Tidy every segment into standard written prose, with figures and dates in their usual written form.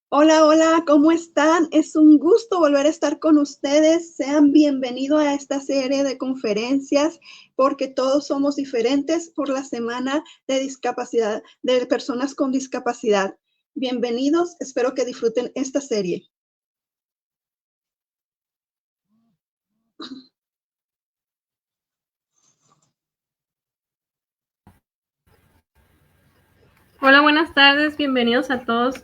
Hola, hola, ¿cómo están? Es un gusto volver a estar con ustedes. Sean bienvenidos a esta serie de conferencias porque todos somos diferentes por la semana de discapacidad, de personas con discapacidad. Bienvenidos, espero que disfruten esta serie. Hola, buenas tardes, bienvenidos a todos.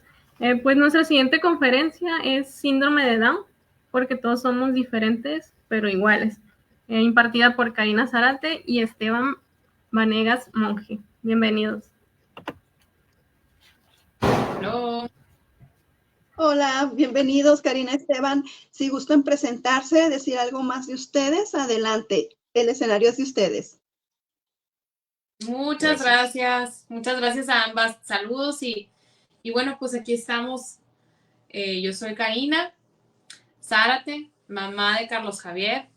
Pues nuestra siguiente conferencia es Síndrome de Down, porque todos somos diferentes, pero iguales, impartida por Karina Zárate y Esteban Vanegas Monge. Bienvenidos. Hello. Hola, bienvenidos, Karina, Esteban. Si gustan presentarse, decir algo más de ustedes, adelante. El escenario es de ustedes. Muchas gracias a ambas. Saludos y bueno, pues aquí estamos. Yo soy Karina Zárate, mamá de Carlos Javier.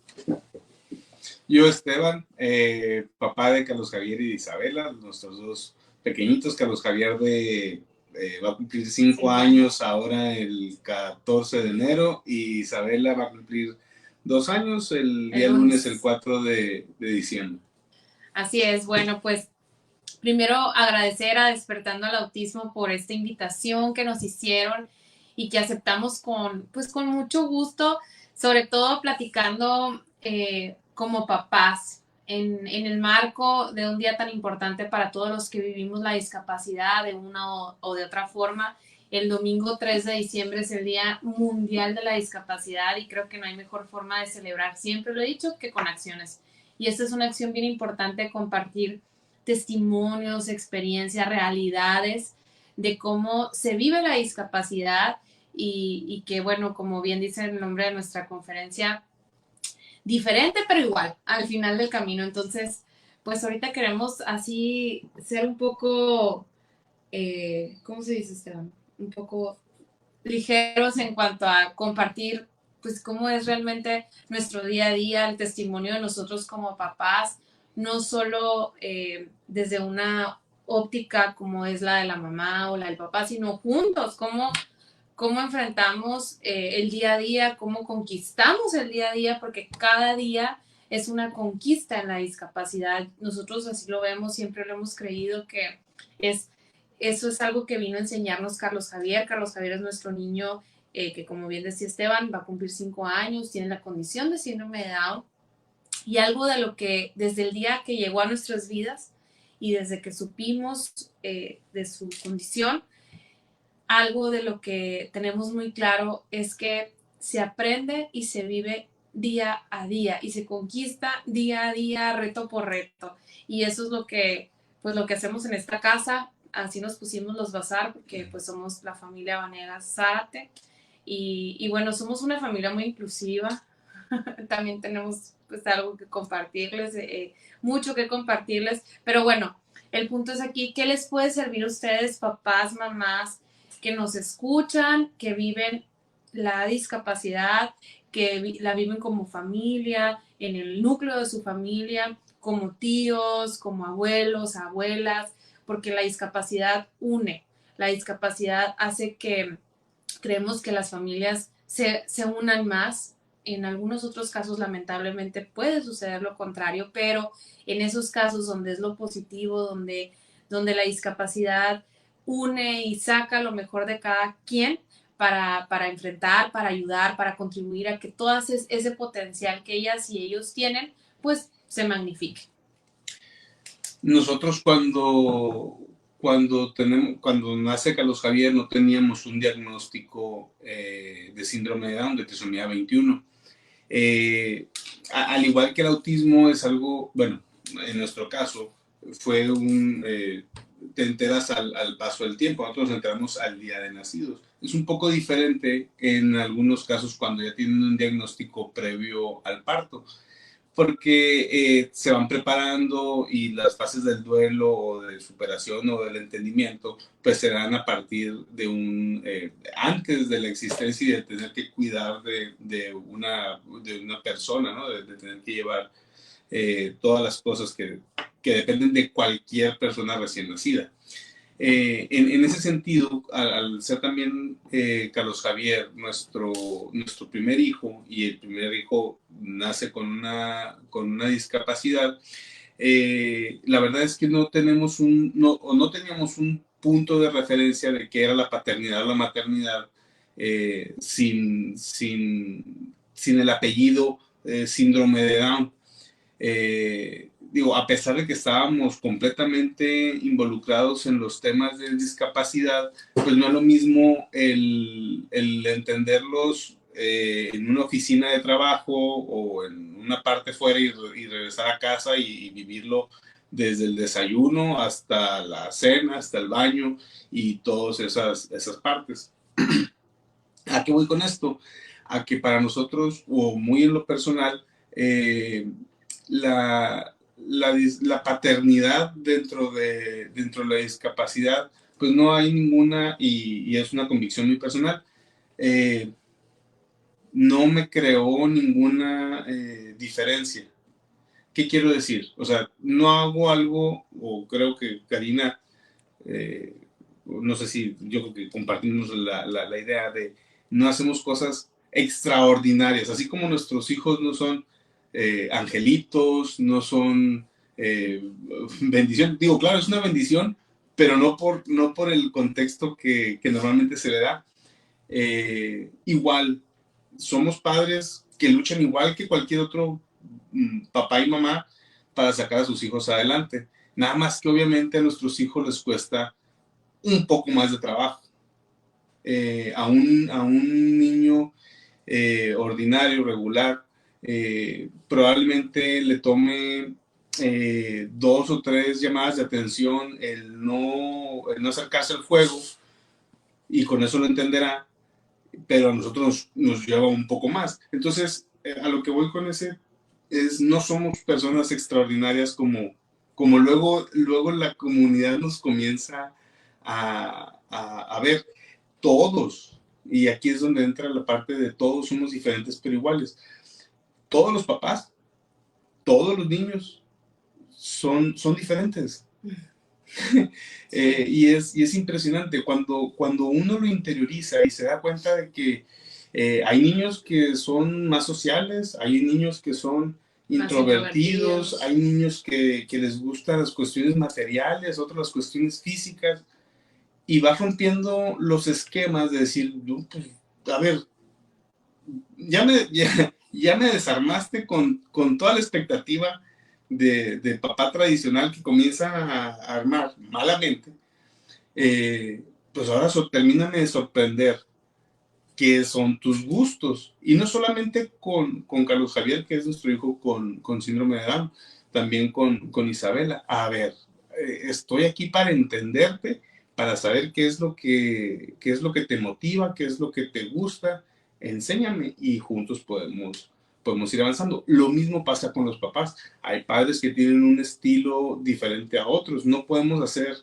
Yo, Esteban, papá de Carlos Javier y de Isabela, nuestros dos pequeñitos. Carlos Javier va a cumplir 5 años ahora el 14 de enero y Isabela va a cumplir 2 años el día lunes, el 4 de diciembre. Así es, bueno, pues primero agradecer a Despertando al Autismo por esta invitación que nos hicieron y que aceptamos con mucho gusto, sobre todo platicando como papás en el marco de un día tan importante para todos los que vivimos la discapacidad de una o de otra forma. El domingo 3 de diciembre es el Día Mundial de la Discapacidad y creo que no hay mejor forma de celebrar, siempre lo he dicho, que con acciones. Y esta es una acción bien importante, compartir testimonios, experiencias, realidades de cómo se vive la discapacidad y que, bueno, como bien dice el nombre de nuestra conferencia, diferente pero igual al final del camino. Entonces, pues ahorita queremos así ser un poco, ¿cómo se dice, Esteban? Un poco ligeros en cuanto a compartir pues cómo es realmente nuestro día a día, el testimonio de nosotros como papás, no solo desde una óptica como es la de la mamá o la del papá, sino juntos, cómo enfrentamos el día a día, cómo conquistamos el día a día, porque cada día es una conquista en la discapacidad. Nosotros así lo vemos, siempre lo hemos creído que es eso es algo que vino a enseñarnos Carlos Javier. Carlos Javier es nuestro niño que, como bien decía Esteban, va a cumplir 5 años, tiene la condición de síndrome de Down. Y algo de lo que desde el día que llegó a nuestras vidas y desde que supimos de su condición, algo de lo que tenemos muy claro es que se aprende y se vive día a día y se conquista día a día, reto por reto. Y eso es lo que hacemos en esta casa. Así nos pusimos los bazar porque pues somos la familia Vanegas Zárate y bueno, somos una familia muy inclusiva. También tenemos pues algo que compartirles, mucho que compartirles, pero bueno, el punto es aquí, ¿qué les puede servir a ustedes, papás, mamás, que nos escuchan, que viven la discapacidad, que la viven como familia, en el núcleo de su familia, como tíos, como abuelos, abuelas, porque la discapacidad une, la discapacidad hace que creemos que las familias se unan más. En algunos otros casos, lamentablemente, puede suceder lo contrario, pero en esos casos donde es lo positivo, donde la discapacidad une y saca lo mejor de cada quien para enfrentar, para ayudar, para contribuir a que todo ese potencial que ellas y ellos tienen, pues se magnifique. Nosotros cuando nace Carlos Javier no teníamos un diagnóstico de síndrome de Down, de trisomía 21. Al igual que el autismo es algo, bueno, en nuestro caso fue te enteras al paso del tiempo, nosotros nos enteramos al día de nacidos. Es un poco diferente en algunos casos cuando ya tienen un diagnóstico previo al parto, porque se van preparando y las fases del duelo o de superación o del entendimiento pues se dan a partir de antes de la existencia y de tener que cuidar de una persona, ¿no? De tener que llevar todas las cosas que dependen de cualquier persona recién nacida. En ese sentido, al ser también Carlos Javier nuestro primer hijo, y el primer hijo nace con una discapacidad, la verdad es que no teníamos un punto de referencia de qué era la paternidad o la maternidad sin el apellido síndrome de Down. Digo, a pesar de que estábamos completamente involucrados en los temas de discapacidad, pues no es lo mismo el entenderlos en una oficina de trabajo o en una parte fuera y regresar a casa y vivirlo desde el desayuno hasta la cena, hasta el baño y todas esas partes. ¿A qué voy con esto? A que para nosotros, o muy en lo personal, la paternidad dentro de la discapacidad, pues no hay ninguna, y es una convicción muy personal. No me creó ninguna diferencia. ¿Qué quiero decir? O sea, no hago algo, o creo que Karina, no sé si yo creo que compartimos la idea de no hacemos cosas extraordinarias, así como nuestros hijos no son angelitos, no son bendición. Digo, claro, es una bendición, pero no por el contexto que normalmente se le da. Igual, somos padres que luchan igual que cualquier otro papá y mamá para sacar a sus hijos adelante. Nada más que obviamente a nuestros hijos les cuesta un poco más de trabajo. A un niño ordinario, regular, probablemente le tome 2 o 3 llamadas de atención el no acercarse al juego, y con eso lo entenderá, pero a nosotros nos lleva un poco más. Entonces, a lo que voy con ese es, no somos personas extraordinarias como luego la comunidad nos comienza a ver. Todos, y aquí es donde entra la parte de todos somos diferentes pero iguales. Todos los papás, todos los niños son diferentes. Y es impresionante cuando uno lo interioriza y se da cuenta de que hay niños que son más sociales, hay niños que son introvertidos, hay niños que les gustan las cuestiones materiales, otros las cuestiones físicas, y vas rompiendo los esquemas de decir, no, pues, a ver, ya me desarmaste con toda la expectativa de papá tradicional que comienza a armar malamente. Pues ahora termíname de sorprender qué son tus gustos. Y no solamente con Carlos Javier, que es nuestro hijo con síndrome de Down, también con Isabela. A ver, estoy aquí para entenderte, para saber qué es lo que te motiva, qué es lo que te gusta. Enséñame y juntos podemos ir avanzando. Lo mismo pasa con los papás. Hay padres que tienen un estilo diferente a otros. No podemos hacer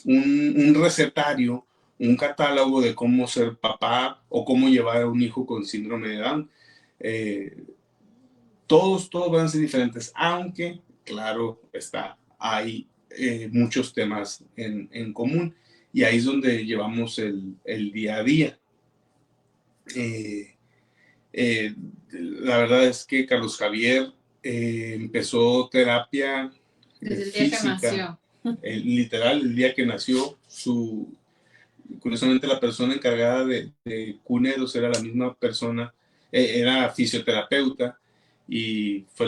un recetario, un catálogo de cómo ser papá o cómo llevar a un hijo con síndrome de Down. Todos van a ser diferentes, aunque, claro está, hay muchos temas en común, y ahí es donde llevamos el día a día. La verdad es que Carlos Javier empezó terapia desde el física, día que nació. Literal, el día que nació. Curiosamente, la persona encargada de Cuneros era la misma persona, era fisioterapeuta, y fue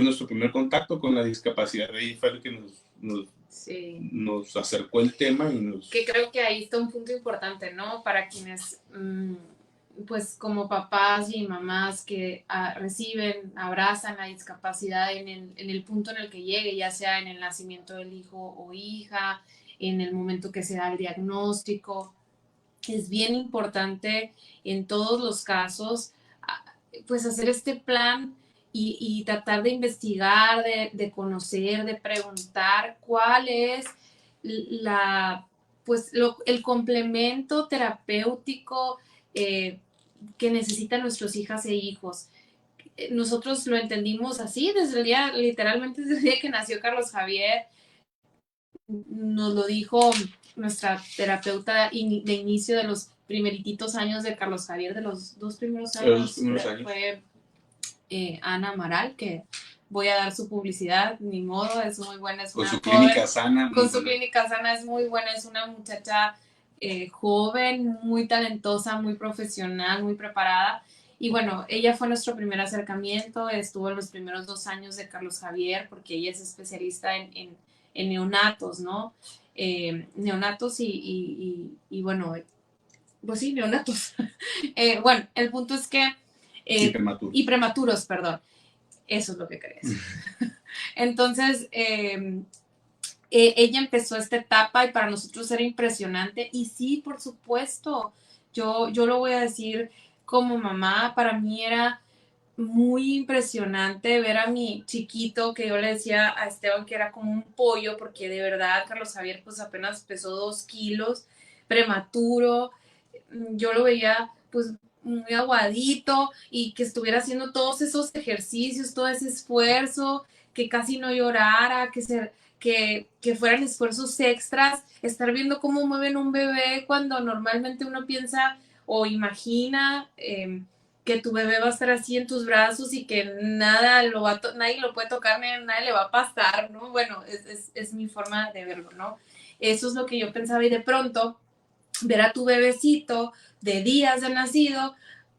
nuestro primer contacto con la discapacidad. Ahí fue el que nos acercó el tema y nos... Que creo que ahí está un punto importante, ¿no? Para quienes, pues como papás y mamás que reciben, abrazan la discapacidad en el punto en el que llegue, ya sea en el nacimiento del hijo o hija, en el momento que se da el diagnóstico. Es bien importante en todos los casos, pues hacer este plan y tratar de investigar, de conocer, de preguntar cuál es el complemento terapéutico que necesitan nuestras hijas e hijos. Nosotros lo entendimos así literalmente desde el día que nació Carlos Javier. nos lo dijo nuestra terapeuta de inicio de los primerititos años de Carlos Javier, de los 2 primeros años, fue Ana Amaral, que voy a dar su publicidad, ni modo, es muy buena, es una con su joven, clínica sana. Con su clínica sana es muy buena, es una muchacha joven, muy talentosa, muy profesional, muy preparada. Y bueno, ella fue nuestro primer acercamiento, estuvo en los primeros 2 años de Carlos Javier, porque ella es especialista en neonatos, ¿no? Neonatos y bueno, pues sí, neonatos. Bueno, el punto es que... y prematuros, perdón. Eso es lo que quería decir. Entonces, ella empezó esta etapa y para nosotros era impresionante. Y sí, por supuesto, yo lo voy a decir como mamá, para mí era muy impresionante ver a mi chiquito, que yo le decía a Esteban que era como un pollo, porque de verdad Carlos Javier pues apenas pesó 2 kilos, prematuro. Yo lo veía pues muy aguadito y que estuviera haciendo todos esos ejercicios, todo ese esfuerzo, que casi no llorara, que fueran esfuerzos extras, estar viendo cómo mueven un bebé cuando normalmente uno piensa o imagina que tu bebé va a estar así en tus brazos y que nadie lo puede tocar, nadie le va a pasar, ¿no? Bueno, es mi forma de verlo, ¿no? Eso es lo que yo pensaba y de pronto ver a tu bebecito de días de nacido,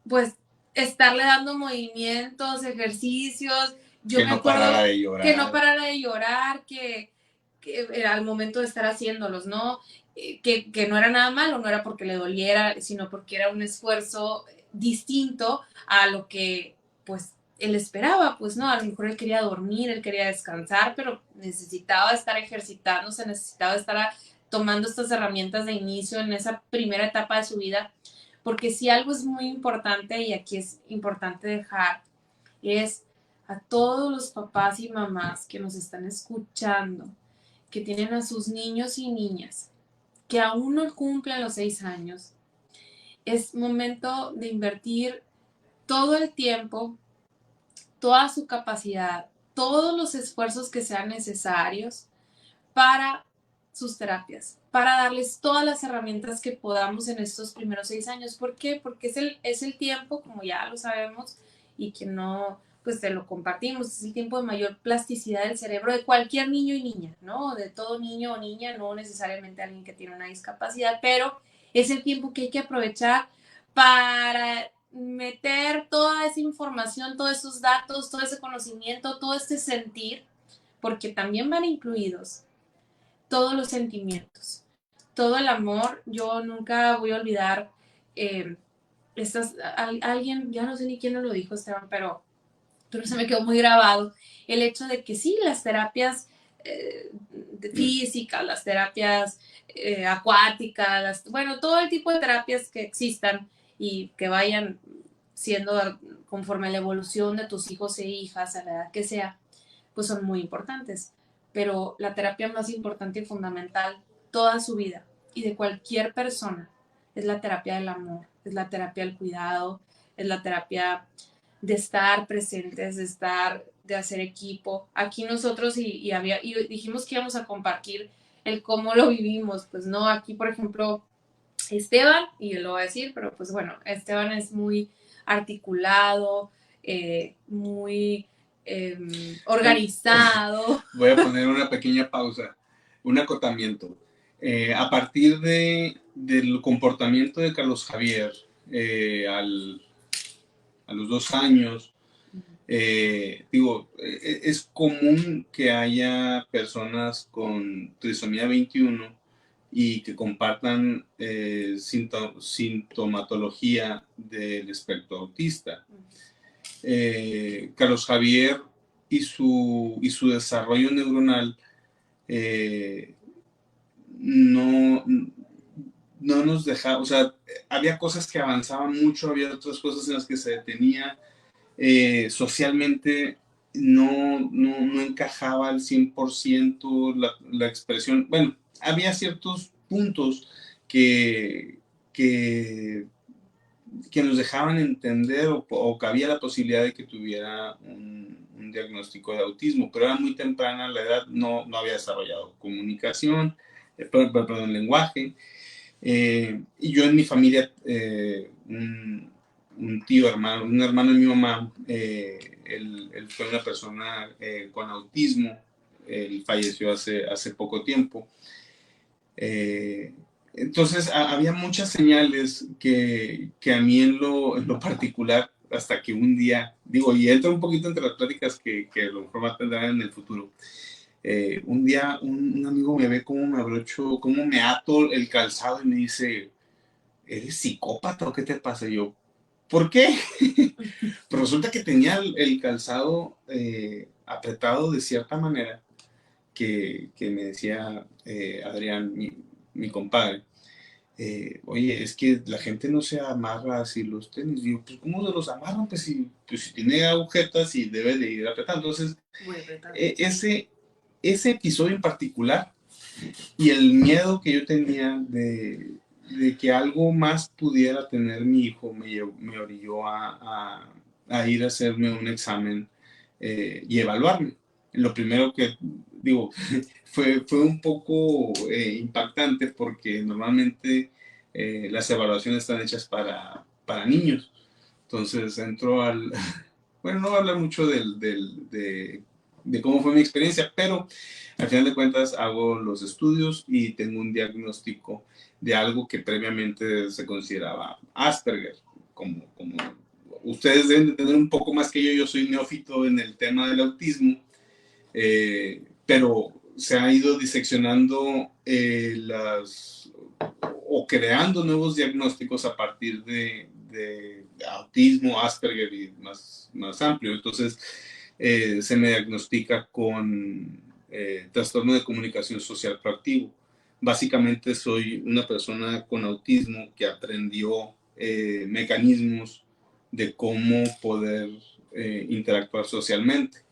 pues estarle dando movimientos, ejercicios. Yo me acuerdo que no parara de llorar, que al momento de estar haciéndolos, ¿no? Que no era nada malo, no era porque le doliera, sino porque era un esfuerzo distinto a lo que, pues, él esperaba, pues, ¿no? A lo mejor él quería dormir, él quería descansar, pero necesitaba estar ejercitándose, necesitaba estar tomando estas herramientas de inicio en esa primera etapa de su vida, porque si algo es muy importante, y aquí es importante dejar, es a todos los papás y mamás que nos están escuchando, que tienen a sus niños y niñas, que aún no cumplen los 6 años, es momento de invertir todo el tiempo, toda su capacidad, todos los esfuerzos que sean necesarios para sus terapias, para darles todas las herramientas que podamos en estos primeros 6 años. ¿Por qué? Porque es el tiempo, como ya lo sabemos, y que no, pues te lo compartimos, es el tiempo de mayor plasticidad del cerebro de cualquier niño y niña, ¿no? De todo niño o niña, no necesariamente alguien que tiene una discapacidad, pero es el tiempo que hay que aprovechar para meter toda esa información, todos esos datos, todo ese conocimiento, todo este sentir, porque también van incluidos todos los sentimientos, todo el amor. Yo nunca voy a olvidar alguien, ya no sé ni quién nos lo dijo, Esteban, pero se me quedó muy grabado el hecho de que sí, las terapias físicas, las terapias acuáticas, bueno, todo el tipo de terapias que existan y que vayan siendo conforme a la evolución de tus hijos e hijas, a la edad que sea, pues son muy importantes. Pero la terapia más importante y fundamental toda su vida y de cualquier persona es la terapia del amor, es la terapia del cuidado, es la terapia de estar presentes, de hacer equipo. Aquí nosotros y dijimos que íbamos a compartir el cómo lo vivimos, pues no, aquí por ejemplo Esteban, y yo lo voy a decir, pero pues bueno, Esteban es muy articulado, muy organizado. Voy a poner una pequeña pausa, un acotamiento. A partir del comportamiento de Carlos Javier a los 2 años, es común que haya personas con trisomía 21 y que compartan sintomatología del espectro autista. Carlos Javier y su desarrollo neuronal no nos dejaba, o sea, había cosas que avanzaban mucho, había otras cosas en las que se detenía. Socialmente no encajaba al 100% la expresión. Bueno, había ciertos puntos que nos dejaban entender o que había la posibilidad de que tuviera un diagnóstico de autismo, pero era muy temprana la edad, no había desarrollado comunicación, perdón, lenguaje. Y yo en mi familia, un tío, un hermano de mi mamá, él fue una persona con autismo, él falleció hace poco tiempo. Entonces había muchas señales que a mí en lo particular, hasta que un día, digo, y entra un poquito entre las pláticas que a lo mejor va a tener en el futuro. Un día un amigo me ve cómo me abrocho, cómo me ato el calzado y me dice, ¿eres psicópata o qué te pasa? Y yo, ¿por qué? Pero resulta que tenía el calzado apretado de cierta manera que me decía Adrián, mi compadre, oye, es que la gente no se amarra así los tenis. Digo, pues ¿cómo se los amarran? Pues si tiene agujetas y debe de ir apretando. Entonces, ese episodio en particular y el miedo que yo tenía de que algo más pudiera tener mi hijo me orilló a ir a hacerme un examen y evaluarme. Lo primero que digo fue un poco impactante porque normalmente las evaluaciones están hechas para niños. Entonces entro bueno, no voy a hablar mucho de cómo fue mi experiencia, pero al final de cuentas hago los estudios y tengo un diagnóstico de algo que previamente se consideraba Asperger. Como ustedes deben de tener un poco más que yo soy neófito en el tema del autismo, pero se ha ido diseccionando o creando nuevos diagnósticos a partir de autismo, Asperger y más amplio. Entonces, se me diagnostica con trastorno de comunicación social proactivo. Básicamente soy una persona con autismo que aprendió mecanismos de cómo poder interactuar socialmente,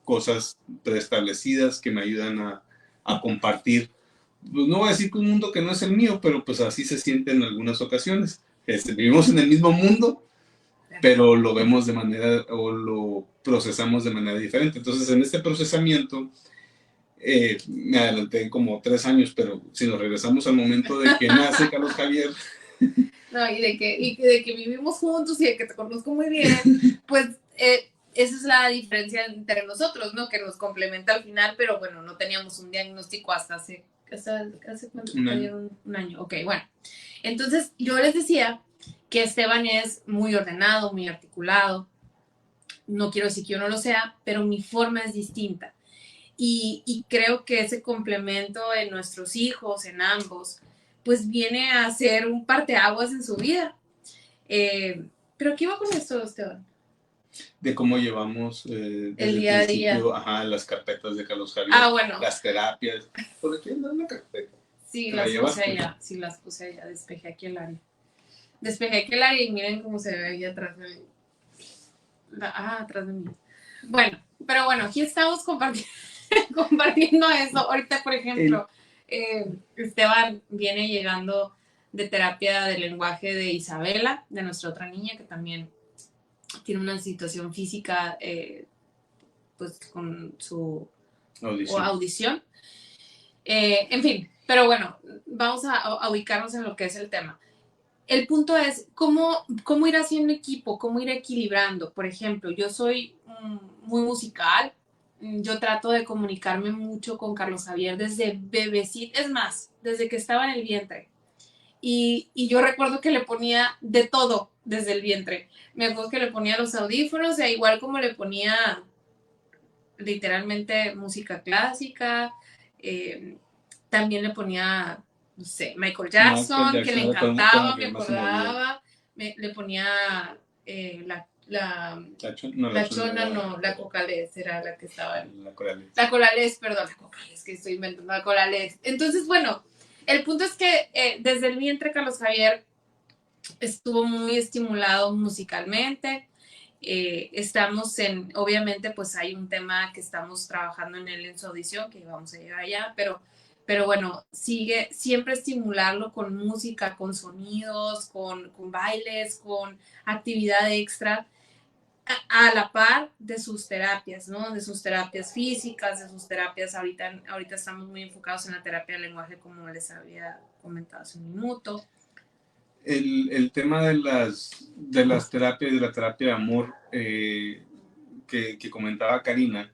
cosas preestablecidas que me ayudan a compartir, pues no voy a decir que un mundo que no es el mío, pero pues así se siente en algunas ocasiones. Vivimos en el mismo mundo, pero lo vemos de manera o lo procesamos de manera diferente. Entonces, en este procesamiento, me adelanté como 3 años, pero si nos regresamos al momento de que nace Carlos Javier. No, y de que vivimos juntos y de que te conozco muy bien, pues esa es la diferencia entre nosotros, ¿no? Que nos complementa al final, pero bueno, no teníamos un diagnóstico hasta hace cuánto, un año. Ok, bueno. Entonces, yo les decía que Esteban es muy ordenado, muy articulado. No quiero decir que yo no lo sea, pero mi forma es distinta. Y creo que ese complemento en nuestros hijos, en ambos, pues viene a ser un parteaguas en su vida. ¿Pero qué va con esto, Esteban? De cómo llevamos el día a día. Las carpetas de Carlos Javier, bueno. Las terapias. ¿Por qué no una carpeta? Sí, las puse allá. Despejé aquí el área. Y miren cómo se ve ahí atrás de mí. Atrás de mí. Bueno, pero bueno, aquí estamos compartiendo eso. Ahorita, por ejemplo, Esteban viene llegando de terapia de lenguaje de Isabela, de nuestra otra niña, que también tiene una situación física, pues con su audición. En fin, pero bueno, vamos a ubicarnos en lo que es el tema. El punto es cómo ir haciendo equipo, cómo ir equilibrando. Por ejemplo, yo soy muy musical. Yo trato de comunicarme mucho con Carlos Javier desde bebecito, es más, desde que estaba en el vientre. Y yo recuerdo que le ponía de todo desde el vientre. Me acuerdo que le ponía los audífonos, e igual como le ponía literalmente música clásica, también le ponía, no sé, Michael Jackson, que le encantaba, me acordaba, le ponía la Cocales era la que estaba la Corales, que estoy inventando, la Corales. Entonces, bueno, el punto es que desde el vientre Carlos Javier estuvo muy estimulado musicalmente. Estamos obviamente pues hay un tema que estamos trabajando en él en su audición, que vamos a llegar allá, pero bueno, sigue siempre estimularlo con música, con sonidos, con bailes, con actividad extra. a la par de sus terapias, ¿no? De sus terapias físicas, de sus terapias, ahorita estamos muy enfocados en la terapia del lenguaje, como les había comentado hace un minuto. El tema de las terapias, de la terapia de amor que comentaba Karina,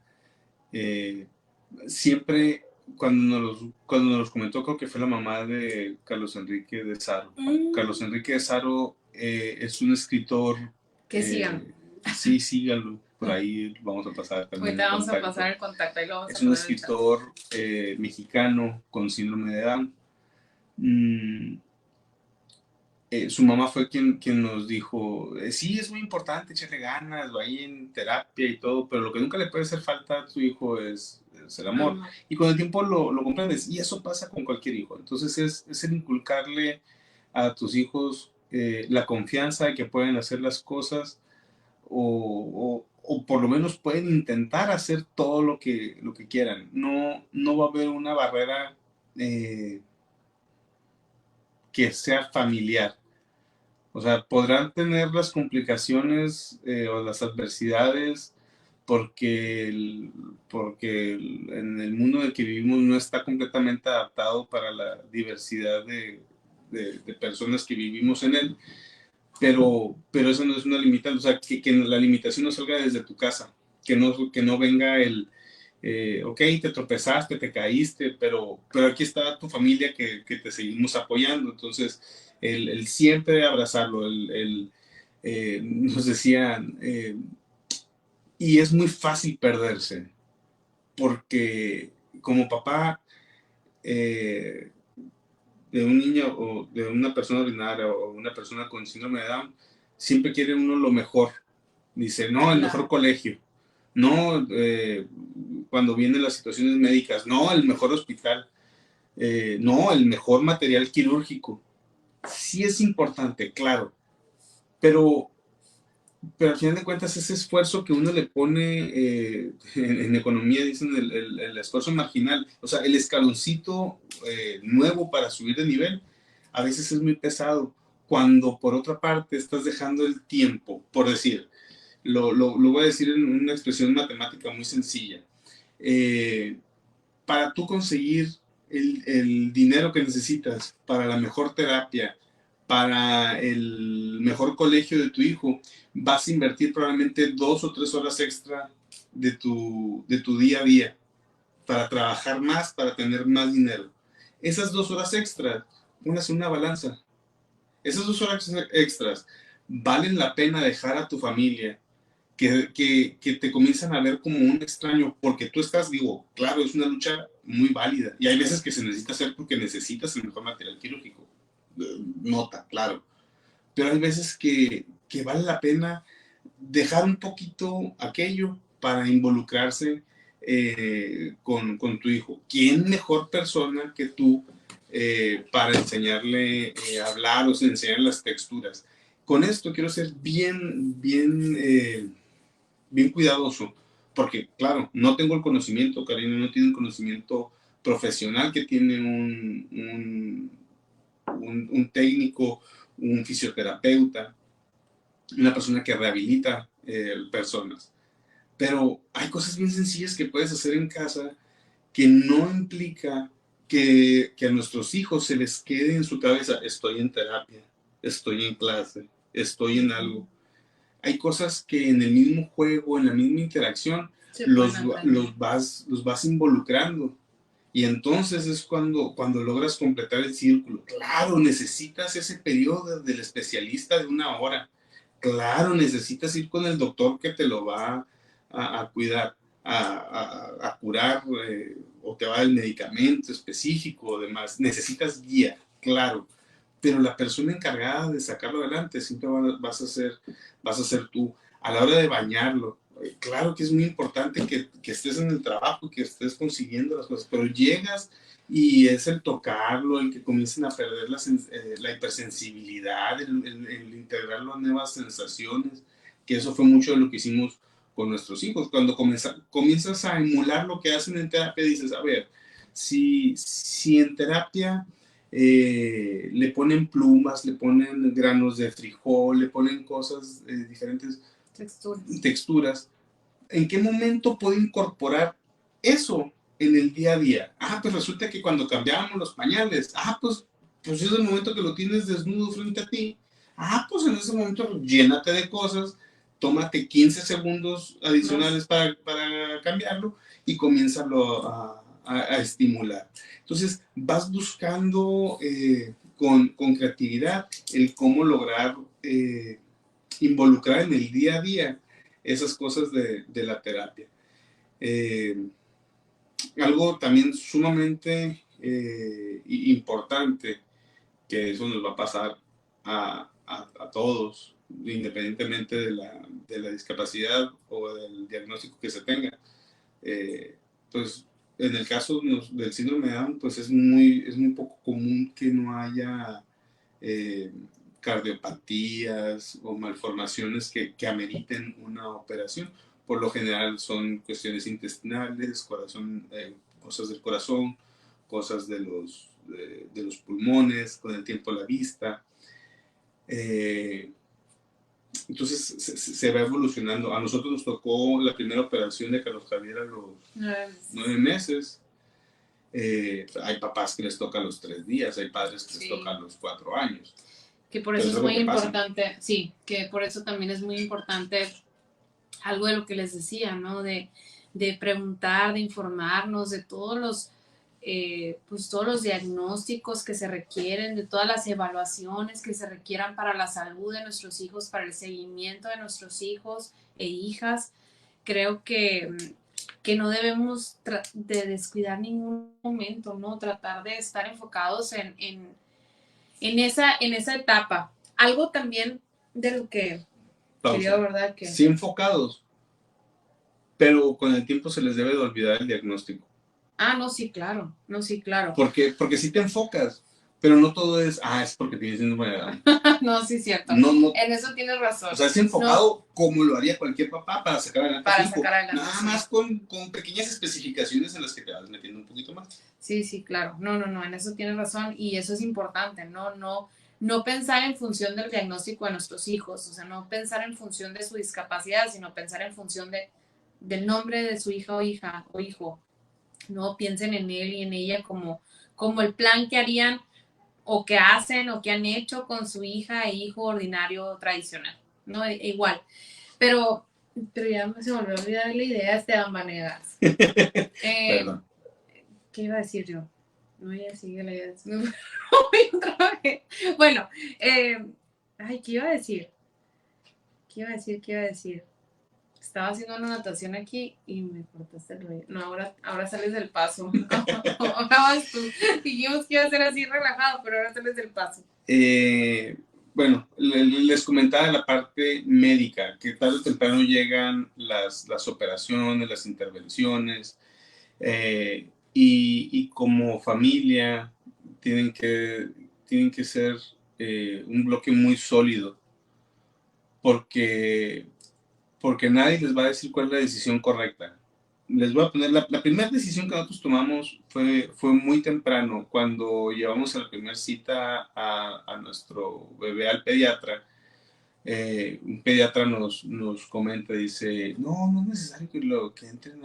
siempre cuando nos comentó, creo que fue la mamá de Carlos Enrique de Saro. Carlos Enrique de Saro es un escritor que sigan. Sí, síganlo. Por ahí vamos a pasar también. Ahorita vamos a pasar el contacto. Ahí lo vamos es un escritor mexicano con síndrome de Down. Su mamá fue quien nos dijo, sí, es muy importante echarle ganas, va ahí en terapia y todo, pero lo que nunca le puede hacer falta a tu hijo es el amor. Y con el tiempo lo comprendes, y eso pasa con cualquier hijo. Entonces es el inculcarle a tus hijos la confianza de que pueden hacer las cosas o por lo menos pueden intentar hacer todo lo que quieran. No va a haber una barrera que sea familiar. O sea, podrán tener las complicaciones o las adversidades porque en el mundo en el que vivimos no está completamente adaptado para la diversidad de personas que vivimos en él. Pero eso no es una limitante, o sea, que la limitación no salga desde tu casa, que no venga el, ok, te tropezaste, te caíste, pero aquí está tu familia que te seguimos apoyando. Entonces, el siempre abrazarlo, nos decían, y es muy fácil perderse, porque como papá de un niño o de una persona ordinaria o una persona con síndrome de Down, siempre quiere uno lo mejor. Dice, no, el mejor colegio. No, cuando vienen las situaciones médicas, no, el mejor hospital. No, el mejor material quirúrgico. Sí es importante, claro. Pero al final de cuentas ese esfuerzo que uno le pone en economía dicen el esfuerzo marginal, o sea, el escaloncito nuevo para subir de nivel, a veces es muy pesado, cuando por otra parte estás dejando el tiempo, por decir, lo voy a decir en una expresión matemática muy sencilla, para tú conseguir el dinero que necesitas para la mejor terapia, para el mejor colegio de tu hijo, vas a invertir probablemente 2 o 3 horas extra de tu día a día para trabajar más, para tener más dinero. Esas 2 horas extras, ponlas en una balanza. Esas 2 horas extras valen la pena dejar a tu familia, que te comienzan a ver como un extraño, porque tú estás, digo, claro, es una lucha muy válida, y hay veces que se necesita hacer porque necesitas el mejor material quirúrgico. Nota, claro. Pero hay veces que vale la pena dejar un poquito aquello para involucrarse con tu hijo. ¿Quién mejor persona que tú para enseñarle a hablar o enseñarle las texturas? Con esto quiero ser bien cuidadoso, porque claro, no tengo el conocimiento, Karina no tiene el conocimiento profesional que tiene un técnico, un fisioterapeuta, una persona que rehabilita personas. Pero hay cosas bien sencillas que puedes hacer en casa que no implica que a nuestros hijos se les quede en su cabeza, estoy en terapia, estoy en clase, estoy en algo. Hay cosas que en el mismo juego, en la misma interacción, los vas involucrando. Y entonces es cuando logras completar el círculo. Claro, necesitas ese periodo del especialista de 1 hora. Claro, necesitas ir con el doctor que te lo va a cuidar, a curar, o te va a dar el medicamento específico o demás. Necesitas guía, claro. Pero la persona encargada de sacarlo adelante siempre vas a ser tú. A la hora de bañarlo, claro que es muy importante que estés en el trabajo, que estés consiguiendo las cosas, pero llegas y es el tocarlo, el que comiencen a perder la hipersensibilidad, el integrar las nuevas sensaciones, que eso fue mucho de lo que hicimos con nuestros hijos. Cuando comienzas a emular lo que hacen en terapia, dices, a ver, si en terapia le ponen plumas, le ponen granos de frijol, le ponen cosas diferentes, texturas. ¿En qué momento puedo incorporar eso en el día a día? Pues resulta que cuando cambiábamos los pañales, pues es el momento que lo tienes desnudo frente a ti. Pues en ese momento llénate de cosas, tómate 15 segundos adicionales para cambiarlo y comiénzalo a estimular. Entonces vas buscando con creatividad el cómo lograr involucrar en el día a día esas cosas de la terapia. Algo también sumamente importante, que eso nos va a pasar a todos, independientemente de la discapacidad o del diagnóstico que se tenga. Pues en el caso del síndrome de Down, pues es muy poco común que no haya cardiopatías o malformaciones que ameriten una operación. Por lo general son cuestiones intestinales, cosas del corazón, cosas de los pulmones, con el tiempo la vista. Entonces se va evolucionando. A nosotros nos tocó la primera operación de Carlos Javier a los 9 meses. Hay papás que les toca a los 3 días, hay padres que les toca a los 4 años. Que por eso es muy importante, sí, que por eso también es muy importante algo de lo que les decía, ¿no? De preguntar, de informarnos de todos los diagnósticos que se requieren, de todas las evaluaciones que se requieran para la salud de nuestros hijos, para el seguimiento de nuestros hijos e hijas. Creo que no debemos de descuidar ningún momento, ¿no? Tratar de estar enfocados en esa etapa. Algo también de lo que quería, ¿verdad? Que sí, enfocados, pero con el tiempo se les debe de olvidar el diagnóstico. No, sí, claro. No, sí, claro. Porque sí te enfocas, pero no todo es porque tienes síndrome de Down. No, sí, cierto. No, en eso tienes razón. O sea, es enfocado como lo haría cualquier papá para sacar adelante a su hijo. Nada más con pequeñas especificaciones en las que te vas metiendo un poquito más. Sí, sí, claro. No, en eso tienes razón y eso es importante, no pensar en función del diagnóstico de nuestros hijos, o sea, no pensar en función de su discapacidad, sino pensar en función del nombre de su hija o hijo. No piensen en él y en ella como el plan que harían o que hacen o que han hecho con su hija e hijo ordinario tradicional, ¿no? Igual. Pero ya se volvió a olvidar la idea, Esteban Vanegas. Perdón. ¿Qué iba a decir yo? No, ya sigue la idea. Bueno, ¿qué iba a decir? ¿Qué iba a decir? Estaba haciendo una anotación aquí y me cortaste el rollo. No, ahora sales del paso. Ahora vas tú. Dijimos que iba a ser así relajado, pero ahora sales del paso. Bueno, les comentaba la parte médica, que tarde o temprano llegan las operaciones, las intervenciones, y como familia tienen que ser un bloque muy sólido, porque nadie les va a decir cuál es la decisión correcta. Les voy a poner, la primera decisión que nosotros tomamos fue muy temprano, cuando llevamos a la primera cita a nuestro bebé al pediatra. Un pediatra nos comenta, dice, no es necesario que entren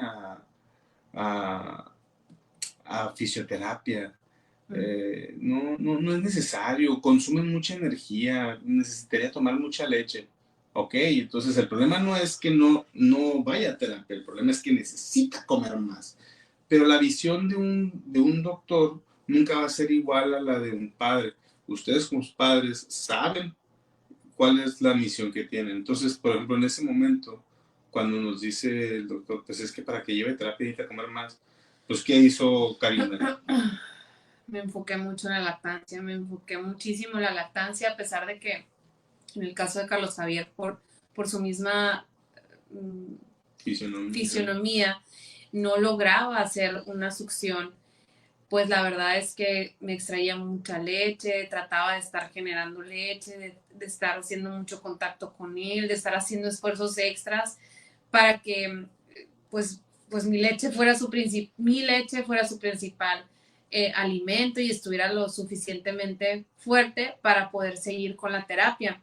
a fisioterapia. No es necesario, consumen mucha energía, necesitaría tomar mucha leche. Ok, entonces el problema no es que no vaya a terapia, el problema es que necesita comer más. Pero la visión de un doctor nunca va a ser igual a la de un padre. Ustedes como padres saben cuál es la misión que tienen. Entonces, por ejemplo, en ese momento, cuando nos dice el doctor, pues es que para que lleve terapia necesita comer más, pues ¿qué hizo Karina? Me enfoqué mucho en la lactancia, me enfoqué muchísimo en la lactancia, a pesar de que en el caso de Carlos Javier, por su misma fisionomía, no lograba hacer una succión, pues la verdad es que me extraía mucha leche, trataba de estar generando leche, de estar haciendo mucho contacto con él, de estar haciendo esfuerzos extras para que pues mi leche fuera su principal alimento y estuviera lo suficientemente fuerte para poder seguir con la terapia.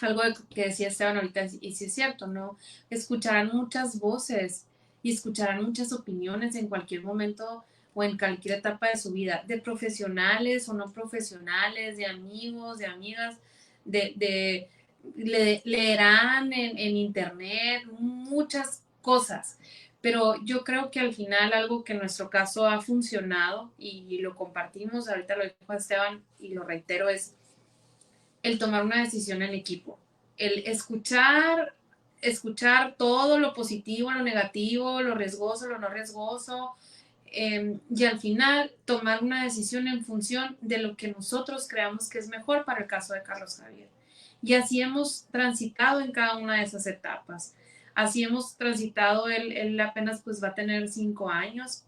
algo que decía Esteban ahorita, y sí es cierto, ¿no? Escucharán muchas voces y escucharán muchas opiniones en cualquier momento o en cualquier etapa de su vida, de profesionales o no profesionales, de amigos, de amigas, leerán en internet muchas cosas, pero yo creo que al final algo que en nuestro caso ha funcionado y lo compartimos, ahorita lo dijo Esteban y lo reitero, es el tomar una decisión en equipo, el escuchar todo lo positivo, lo negativo, lo riesgoso, lo no riesgoso, y al final tomar una decisión en función de lo que nosotros creamos que es mejor para el caso de Carlos Javier. Y así hemos transitado en cada una de esas etapas. Así hemos transitado, él apenas pues va a tener 5 años.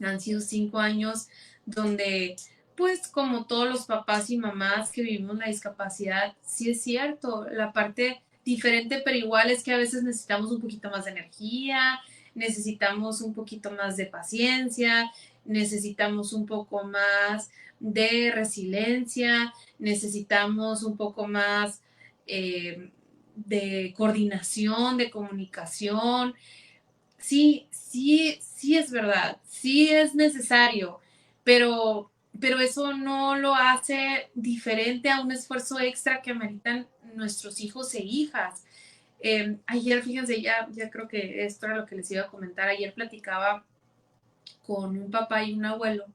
Han sido 5 años donde, pues como todos los papás y mamás que vivimos la discapacidad, sí es cierto, la parte diferente pero igual es que a veces necesitamos un poquito más de energía, necesitamos un poquito más de paciencia, necesitamos un poco más de resiliencia, necesitamos un poco más de coordinación, de comunicación. Sí, sí, sí es verdad, sí es necesario, pero eso no lo hace diferente a un esfuerzo extra que ameritan nuestros hijos e hijas. Ayer, fíjense, ya creo que esto era lo que les iba a comentar. Ayer platicaba con un papá y un abuelo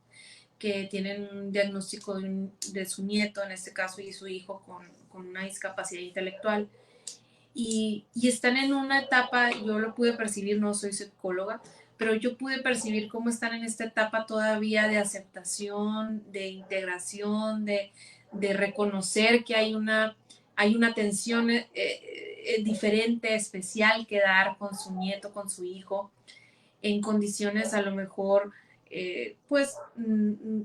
que tienen un diagnóstico de su nieto, en este caso, y su hijo con una discapacidad intelectual. Y están en una etapa, yo lo pude percibir, no soy psicóloga, pero yo pude percibir cómo están en esta etapa todavía de aceptación, de integración, de reconocer que hay una atención diferente, especial que dar con su nieto, con su hijo, en condiciones a lo mejor, pues,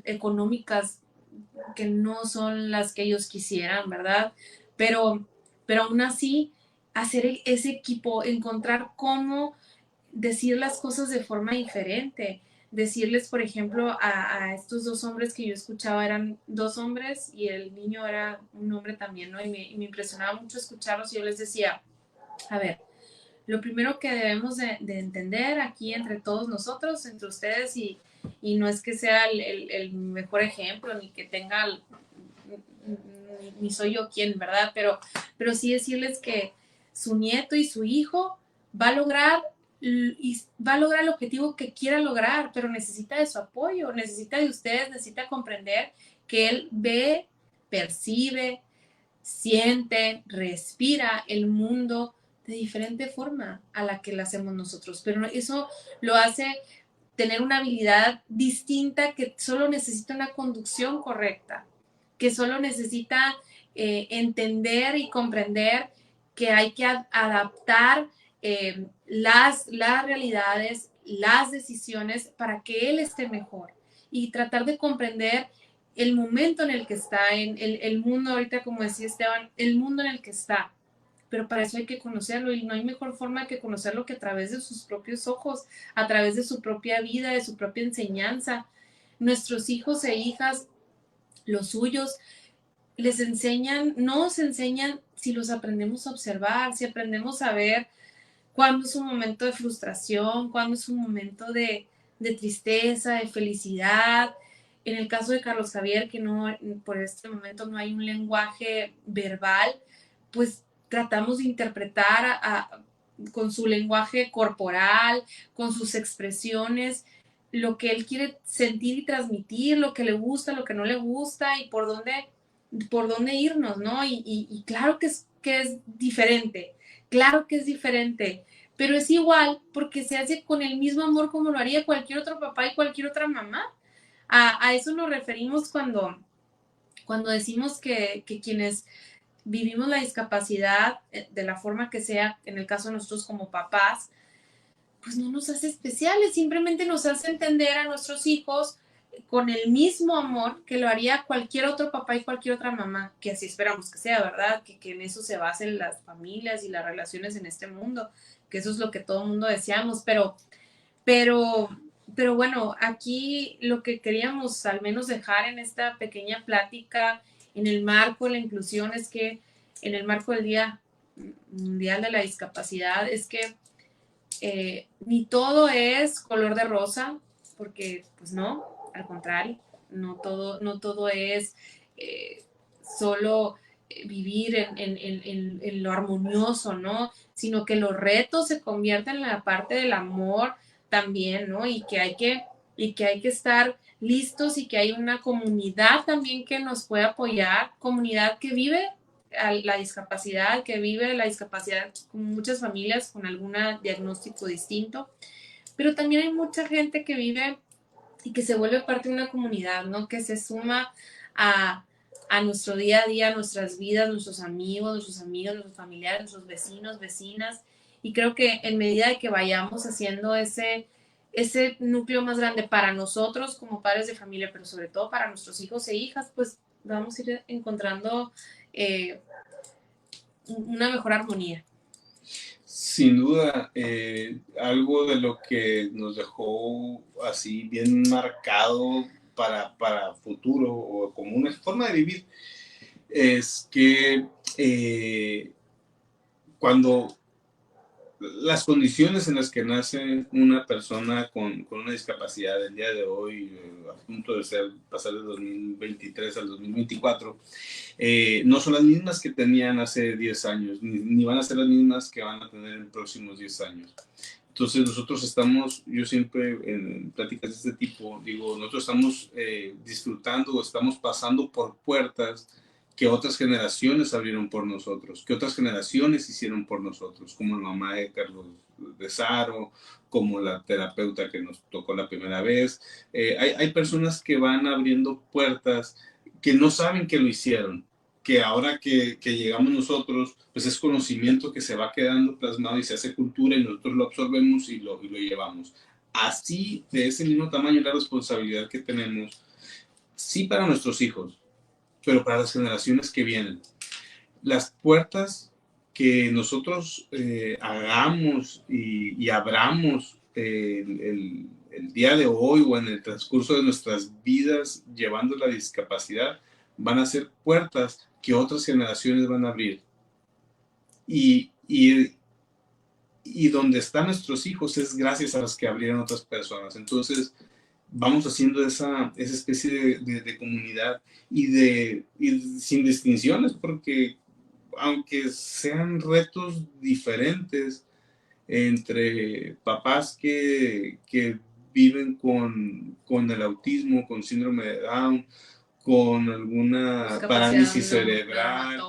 económicas que no son las que ellos quisieran, ¿verdad? Pero aún así, hacer ese equipo, encontrar cómo decir las cosas de forma diferente. Decirles, por ejemplo, a estos 2 hombres que yo escuchaba, eran 2 hombres y el niño era un hombre también, ¿no? Y me impresionaba mucho escucharlos y yo les decía, a ver, lo primero que debemos de entender aquí entre todos nosotros, entre ustedes, y no es que sea el mejor ejemplo, ni que tenga, ni soy yo quien, ¿verdad? Pero sí decirles que su nieto y su hijo va a lograr el objetivo que quiera lograr, pero necesita de su apoyo, necesita de ustedes, necesita comprender que él ve, percibe, siente, respira el mundo de diferente forma a la que lo hacemos nosotros, pero eso lo hace tener una habilidad distinta que solo necesita una conducción correcta, que solo necesita entender y comprender que hay que adaptar las realidades, las decisiones para que él esté mejor y tratar de comprender el momento en el que está, en el mundo ahorita, como decía Esteban, el mundo en el que está. Pero para eso hay que conocerlo y no hay mejor forma que conocerlo que a través de sus propios ojos, a través de su propia vida, de su propia enseñanza. Nuestros hijos e hijas, los suyos, les enseñan, nos enseñan si los aprendemos a observar, si aprendemos a ver cuándo es un momento de frustración, cuándo es un momento de tristeza, de felicidad. En el caso de Carlos Javier, que no, por este momento no hay un lenguaje verbal, pues tratamos de interpretar con su lenguaje corporal, con sus expresiones, lo que él quiere sentir y transmitir, lo que le gusta, lo que no le gusta y por dónde irnos, ¿no? Y claro que es diferente, claro que es diferente, pero es igual porque se hace con el mismo amor como lo haría cualquier otro papá y cualquier otra mamá. A eso nos referimos cuando decimos que quienes vivimos la discapacidad de la forma que sea, en el caso de nosotros como papás, pues no nos hace especiales, simplemente nos hace entender a nuestros hijos con el mismo amor que lo haría cualquier otro papá y cualquier otra mamá, que así esperamos que sea, ¿verdad? Que en eso se basen las familias y las relaciones en este mundo, que eso es lo que todo el mundo deseamos, pero bueno, aquí lo que queríamos al menos dejar en esta pequeña plática, en el marco de la inclusión, es que en el marco del Día Mundial de la Discapacidad es que ni todo es color de rosa, porque pues no, al contrario, no todo es solo vivir en lo armonioso, ¿no? Sino que los retos se convierten en la parte del amor también, ¿no? Y que hay que estar listos y que hay una comunidad también que nos puede apoyar, comunidad que vive la discapacidad, con muchas familias con algún diagnóstico distinto, pero también hay mucha gente que vive y que se vuelve parte de una comunidad, ¿no? Que se suma a nuestro día a día, a nuestras vidas, nuestros amigos, nuestros familiares, nuestros vecinos, vecinas, y creo que en medida de que vayamos haciendo ese núcleo más grande para nosotros como padres de familia, pero sobre todo para nuestros hijos e hijas, pues vamos a ir encontrando una mejor armonía. Sin duda, algo de lo que nos dejó así bien marcado para futuro o como una forma de vivir es que cuando las condiciones en las que nace una persona con una discapacidad el día de hoy, a punto de pasar del 2023 al 2024, no son las mismas que tenían hace 10 años, ni van a ser las mismas que van a tener en los próximos 10 años. Entonces nosotros estamos, yo siempre en pláticas de este tipo, digo, nosotros estamos disfrutando o estamos pasando por puertas que otras generaciones abrieron por nosotros, que otras generaciones hicieron por nosotros, como la mamá de Carlos de Saro, como la terapeuta que nos tocó la primera vez. Hay personas que van abriendo puertas que no saben que lo hicieron, que ahora que llegamos nosotros, pues es conocimiento que se va quedando plasmado y se hace cultura y nosotros lo absorbemos y lo llevamos. Así, de ese mismo tamaño, la responsabilidad que tenemos, sí para nuestros hijos, pero para las generaciones que vienen. Las puertas que nosotros hagamos y abramos el día de hoy o en el transcurso de nuestras vidas llevando la discapacidad, van a ser puertas que otras generaciones van a abrir. Y donde están nuestros hijos es gracias a las que abrieron otras personas. Entonces, vamos haciendo esa especie de comunidad y sin distinciones, porque aunque sean retos diferentes entre papás que viven con el autismo, con síndrome de Down, con alguna parálisis cerebral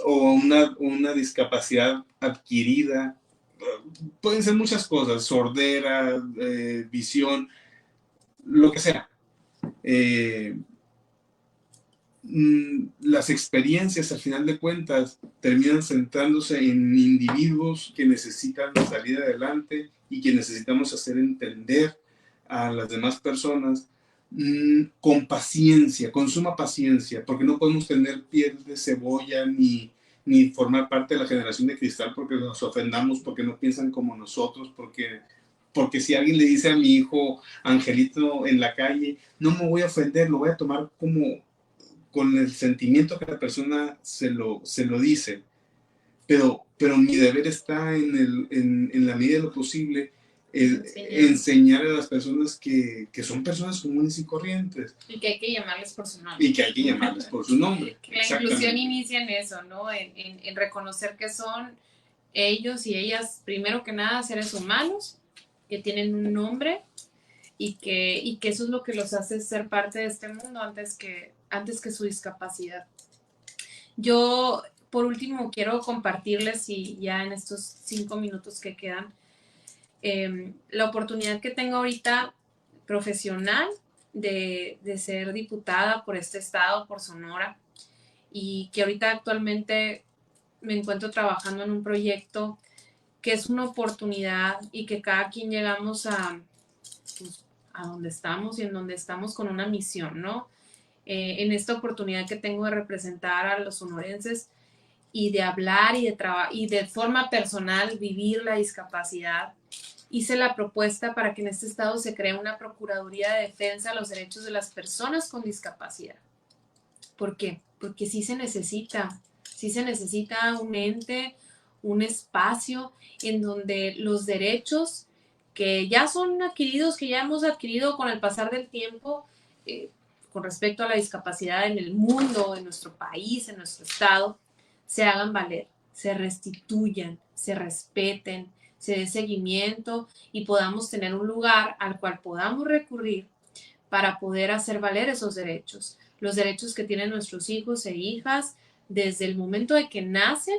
o una discapacidad adquirida, pueden ser muchas cosas, sordera, visión, lo que sea. Las experiencias, al final de cuentas, terminan centrándose en individuos que necesitan salir adelante y que necesitamos hacer entender a las demás personas con paciencia, con suma paciencia, porque no podemos tener piel de cebolla ni formar parte de la generación de cristal porque nos ofendamos, porque no piensan como nosotros, porque si alguien le dice a mi hijo Angelito en la calle, no me voy a ofender, lo voy a tomar como con el sentimiento que la persona se lo dice, pero mi deber está en la medida de lo posible enseñar a las personas que son personas comunes y corrientes. Y que hay que llamarles por su nombre. La inclusión inicia en eso, ¿no? En reconocer que son ellos y ellas, primero que nada, seres humanos, que tienen un nombre y que eso es lo que los hace ser parte de este mundo antes que su discapacidad. Yo, por último, quiero compartirles, y ya en estos 5 minutos que quedan, la oportunidad que tengo ahorita profesional de ser diputada por este estado, por Sonora, y que ahorita actualmente me encuentro trabajando en un proyecto que es una oportunidad y que cada quien llegamos a donde estamos y en donde estamos con una misión, ¿no? En esta oportunidad que tengo de representar a los sonorenses y de hablar y de forma personal vivir la discapacidad, hice la propuesta para que en este estado se cree una Procuraduría de Defensa a los Derechos de las Personas con Discapacidad. ¿Por qué? Porque sí se necesita Sí se necesita un ente, un espacio en donde los derechos que ya son adquiridos, que ya hemos adquirido con el pasar del tiempo, con respecto a la discapacidad en el mundo, en nuestro país, en nuestro estado, se hagan valer, se restituyan, se respeten, se dé seguimiento y podamos tener un lugar al cual podamos recurrir para poder hacer valer esos derechos, los derechos que tienen nuestros hijos e hijas desde el momento de que nacen,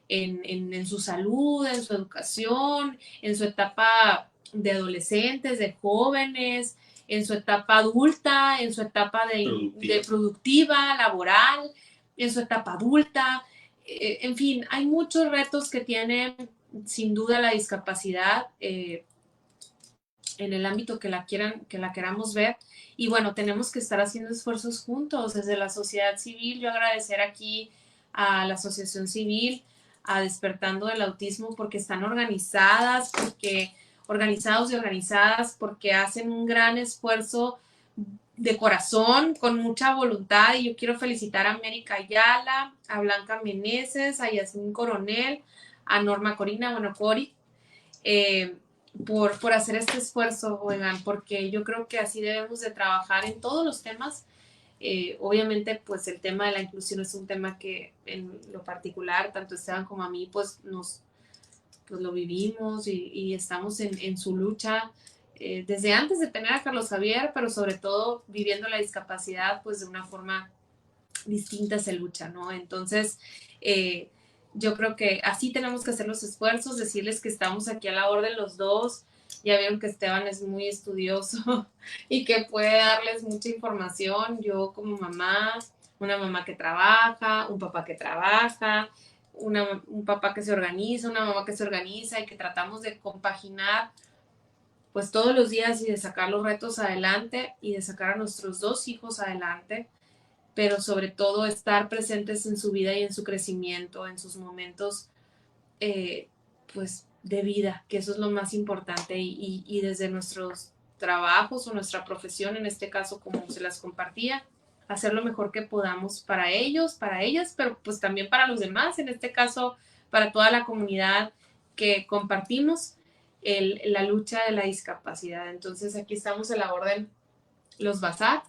en su salud, en su educación, en su etapa de adolescentes, de jóvenes, en su etapa adulta, en su etapa de productiva, laboral, en su etapa adulta. En fin, hay muchos retos que tiene sin duda la discapacidad en el ámbito que la queramos ver. Y bueno, tenemos que estar haciendo esfuerzos juntos desde la sociedad civil. Yo agradecer aquí a la Asociación Civil, a Despertando del Autismo, porque están organizados y organizadas, porque hacen un gran esfuerzo de corazón, con mucha voluntad. Y yo quiero felicitar a América Ayala, a Blanca Meneses, a Yasmín Coronel, a Norma Corina, bueno, Cori, por hacer este esfuerzo, oigan, porque yo creo que así debemos de trabajar en todos los temas. Obviamente, pues el tema de la inclusión es un tema que en lo particular, tanto Esteban como a mí, pues lo vivimos y estamos en su lucha desde antes de tener a Carlos Javier, pero sobre todo viviendo la discapacidad, pues de una forma distinta se lucha, ¿no? Entonces, yo creo que así tenemos que hacer los esfuerzos, decirles que estamos aquí a la orden los dos. Ya vieron que Esteban es muy estudioso y que puede darles mucha información. Yo como mamá, una mamá que trabaja, un papá que trabaja, un papá que se organiza, una mamá que se organiza y que tratamos de compaginar pues todos los días y de sacar los retos adelante y de sacar a nuestros dos hijos adelante, pero sobre todo estar presentes en su vida y en su crecimiento, en sus momentos pues de vida, que eso es lo más importante y desde nuestros trabajos o nuestra profesión, en este caso como se las compartía, hacer lo mejor que podamos para ellos, para ellas, pero pues también para los demás, en este caso para toda la comunidad que compartimos la lucha de la discapacidad. Entonces aquí estamos a la orden los Bazar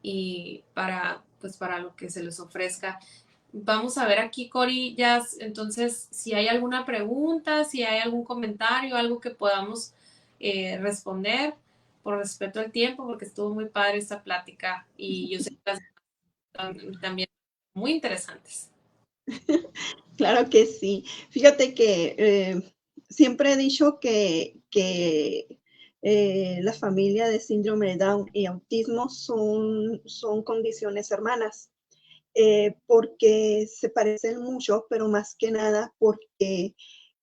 y para lo que se les ofrezca. Vamos a ver aquí, Cori, ya, entonces, si hay alguna pregunta, si hay algún comentario, algo que podamos responder por respeto al tiempo, porque estuvo muy padre esta plática y yo sé que las también muy interesantes. Claro que sí. Fíjate que siempre he dicho que la familia de síndrome de Down y autismo son condiciones hermanas. Porque se parecen mucho, pero más que nada porque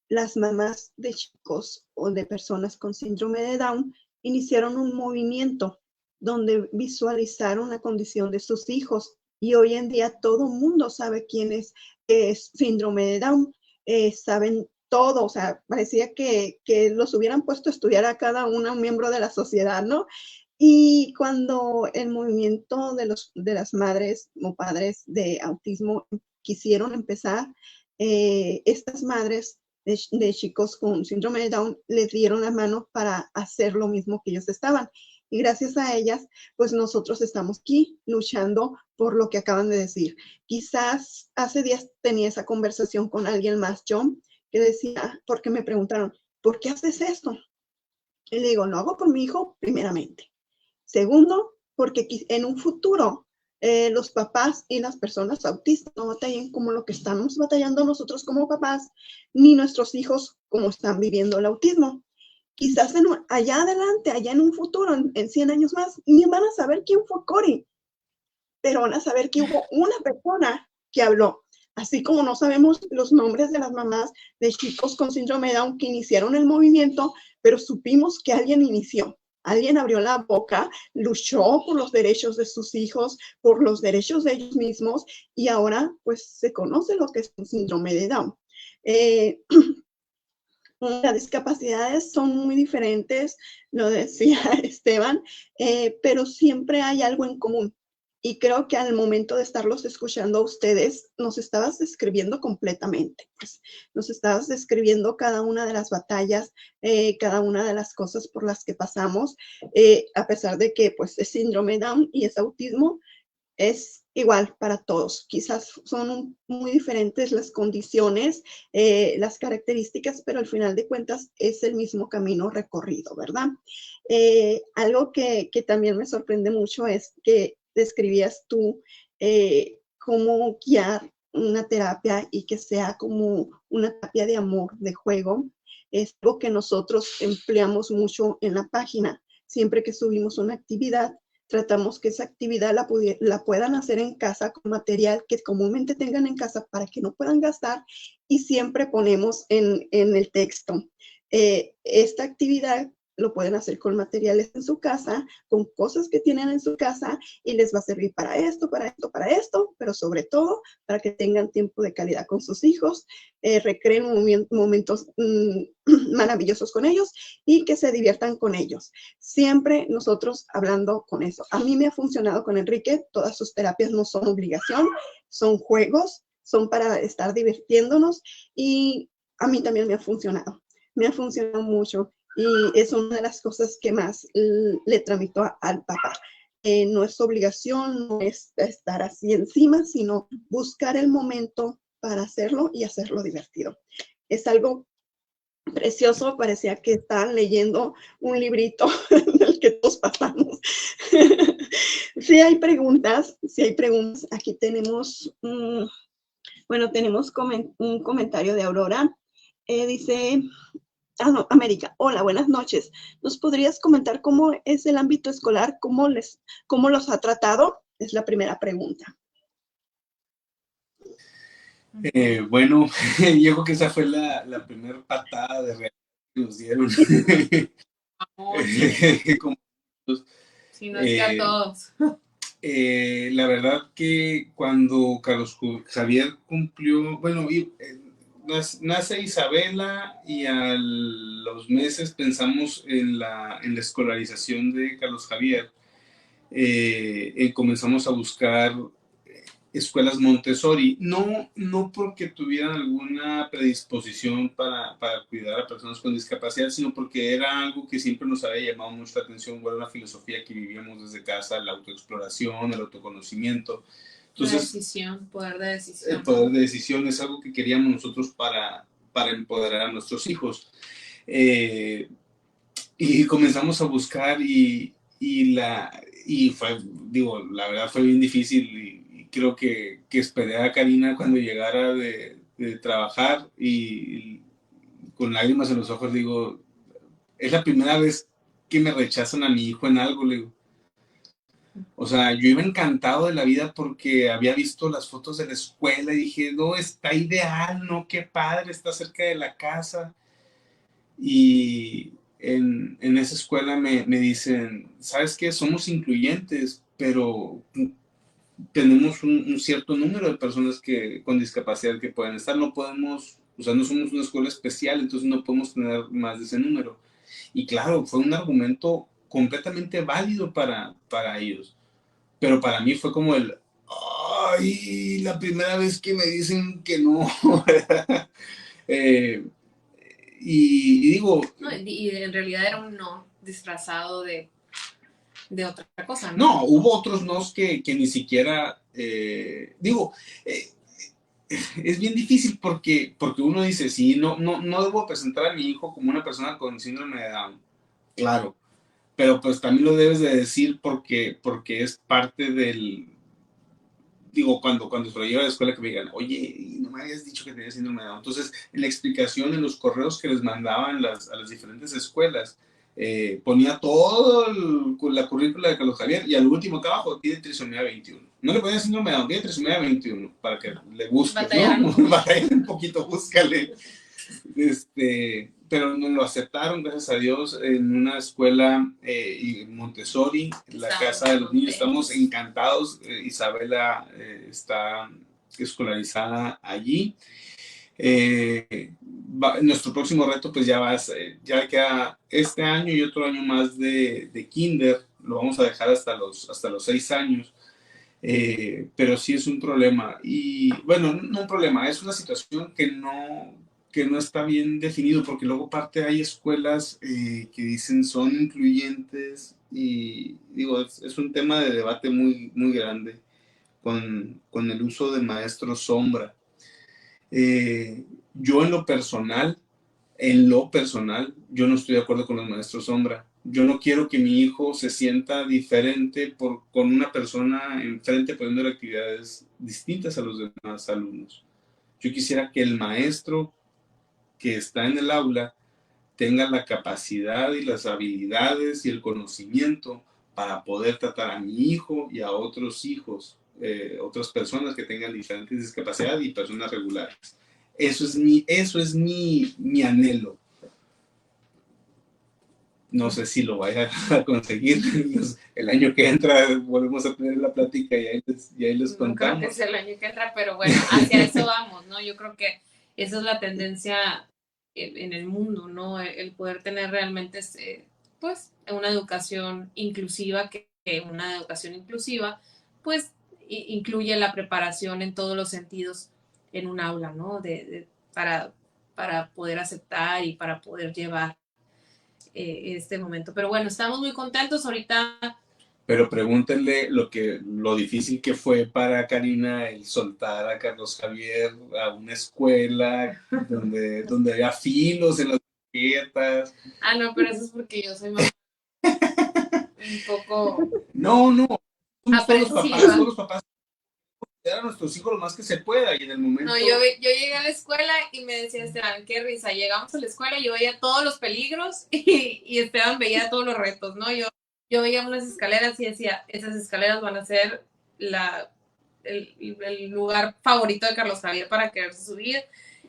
las mamás de chicos o de personas con síndrome de Down iniciaron un movimiento donde visualizaron la condición de sus hijos y hoy en día todo el mundo sabe quién es síndrome de Down, saben todo, o sea, parecía que los hubieran puesto a estudiar a cada uno, un miembro de la sociedad, ¿no? Y cuando el movimiento de las madres o padres de autismo quisieron empezar, estas madres de chicos con síndrome de Down les dieron la mano para hacer lo mismo que ellos estaban. Y gracias a ellas, pues nosotros estamos aquí luchando por lo que acaban de decir. Quizás hace días tenía esa conversación con alguien más, John, que decía, porque me preguntaron, ¿por qué haces esto? Y le digo, lo hago por mi hijo primeramente. Segundo, porque en un futuro los papás y las personas autistas no batallen como lo que estamos batallando nosotros como papás, ni nuestros hijos como están viviendo el autismo. Quizás allá adelante, allá en un futuro, en 100 años más, ni van a saber quién fue Cori, pero van a saber que hubo una persona que habló. Así como no sabemos los nombres de las mamás de chicos con síndrome de Down que iniciaron el movimiento, pero supimos que alguien inició. Alguien abrió la boca, luchó por los derechos de sus hijos, por los derechos de ellos mismos, y ahora pues se conoce lo que es un síndrome de Down. Las discapacidades son muy diferentes, lo decía Esteban, pero siempre hay algo en común. Y creo que al momento de estarlos escuchando a ustedes, nos estabas describiendo completamente, pues nos estabas describiendo cada una de las batallas, cada una de las cosas por las que pasamos, a pesar de que pues es síndrome Down y es autismo, es igual para todos. Quizás son muy diferentes las condiciones, las características, pero al final de cuentas es el mismo camino recorrido, ¿verdad? Algo que también me sorprende mucho es que describías tú cómo guiar una terapia y que sea como una terapia de amor, de juego. Es algo que nosotros empleamos mucho en la página. Siempre que subimos una actividad, tratamos que esa actividad la puedan hacer en casa con material que comúnmente tengan en casa para que no puedan gastar, y siempre ponemos en el texto, esta actividad lo pueden hacer con materiales en su casa, con cosas que tienen en su casa, y les va a servir para esto, para esto, para esto, pero sobre todo para que tengan tiempo de calidad con sus hijos, recreen momentos maravillosos con ellos y que se diviertan con ellos. Siempre nosotros hablando con eso. A mí me ha funcionado con Enrique, todas sus terapias no son obligación, son juegos, son para estar divirtiéndonos, y a mí también me ha funcionado mucho. Y es una de las cosas que más le tramitó al papá. No es obligación, no es estar así encima, sino buscar el momento para hacerlo y hacerlo divertido. Es algo precioso, parecía que estaban leyendo un librito del que todos pasamos. Si hay preguntas, aquí tenemos, tenemos un comentario de Aurora. Dice... no, América, hola, buenas noches. ¿Nos podrías comentar cómo es el ámbito escolar? ¿Cómo los ha tratado? Es la primera pregunta. Bueno, yo creo que esa fue la primera patada de realidad que nos dieron. Si no es que a todos. La verdad que cuando Carlos Javier cumplió, nace Isabela, y a los meses pensamos en la escolarización de Carlos Javier. Comenzamos a buscar escuelas Montessori, no porque tuvieran alguna predisposición para cuidar a personas con discapacidad, sino porque era algo que siempre nos había llamado mucho la atención, era una filosofía que vivíamos desde casa, la autoexploración, el autoconocimiento. Entonces, poder de decisión. El poder de decisión es algo que queríamos nosotros para empoderar a nuestros hijos. Y comenzamos a buscar y fue, la verdad fue bien difícil, y creo que esperé a Karina cuando llegara de trabajar, y con lágrimas en los ojos digo, es la primera vez que me rechazan a mi hijo en algo, le digo. O sea, yo iba encantado de la vida porque había visto las fotos de la escuela y dije, no, está ideal, no, qué padre, está cerca de la casa. Y en esa escuela me dicen, ¿sabes qué? Somos incluyentes, pero tenemos un cierto número de personas con discapacidad que pueden estar. No podemos, o sea, no somos una escuela especial, entonces no podemos tener más de ese número. Y claro, fue un argumento completamente válido para ellos. Pero para mí fue como ay, la primera vez que me dicen que no. Y digo... No, y en realidad era un no disfrazado de otra cosa, ¿no? No, hubo otros nos que ni siquiera... es bien difícil porque uno dice, sí, no debo presentar a mi hijo como una persona con síndrome de Down. Claro, pero pues también lo debes de decir porque es parte del... cuando se lo lleva a la escuela, que me digan, oye, no me habías dicho que tenías síndrome de Down. Entonces, en la explicación, en los correos que les mandaban a las diferentes escuelas, ponía todo la currícula de Carlos Javier, y al último acá abajo tiene trisomía 21. No le ponía síndrome de Down, tiene trisomía 21, para que le busques, ¿no? Batallar un poquito, búscale. Pero nos lo aceptaron, gracias a Dios, en una escuela Montessori, en la casa de los niños. Estamos encantados. Isabela está escolarizada allí. Nuestro próximo reto pues ya queda este año y otro año más de kinder. Lo vamos a dejar hasta los 6 años. Pero sí es un problema. Y bueno, no un problema, es una situación que no está bien definido, porque luego parte hay escuelas que dicen son incluyentes y digo, es un tema de debate muy, muy grande con el uso de maestros sombra. Yo en lo personal, yo no estoy de acuerdo con los maestros sombra. Yo no quiero que mi hijo se sienta diferente con una persona enfrente poniendo actividades distintas a los demás alumnos. Yo quisiera que el maestro que está en el aula tenga la capacidad y las habilidades y el conocimiento para poder tratar a mi hijo y a otros hijos, otras personas que tengan diferentes discapacidades y personas regulares. Eso es mi anhelo. No sé si lo vaya a conseguir. El año que entra volvemos a tener la plática y ahí les contamos. No creo que sea el año que entra, pero bueno, hacia eso vamos, ¿no? Yo creo que esa es la tendencia en el mundo, ¿no? El poder tener realmente, pues, una educación inclusiva, que una educación inclusiva, pues, incluye la preparación en todos los sentidos en un aula, ¿no? Para poder aceptar y para poder llevar este momento. Pero bueno, estamos muy contentos ahorita. Pero pregúntenle lo difícil que fue para Karina el soltar a Carlos Javier a una escuela donde había filos en las tarjetas. Ah, no, pero eso es porque yo soy más un poco... No. Todos los papás a nuestros hijos lo más que se pueda y en el momento... No, yo llegué a la escuela y me decía Esteban, qué risa, llegamos a la escuela y yo veía todos los peligros y Esteban veía todos los retos, ¿no? Yo veía unas escaleras y decía, esas escaleras van a ser el lugar favorito de Carlos Javier para quererse subir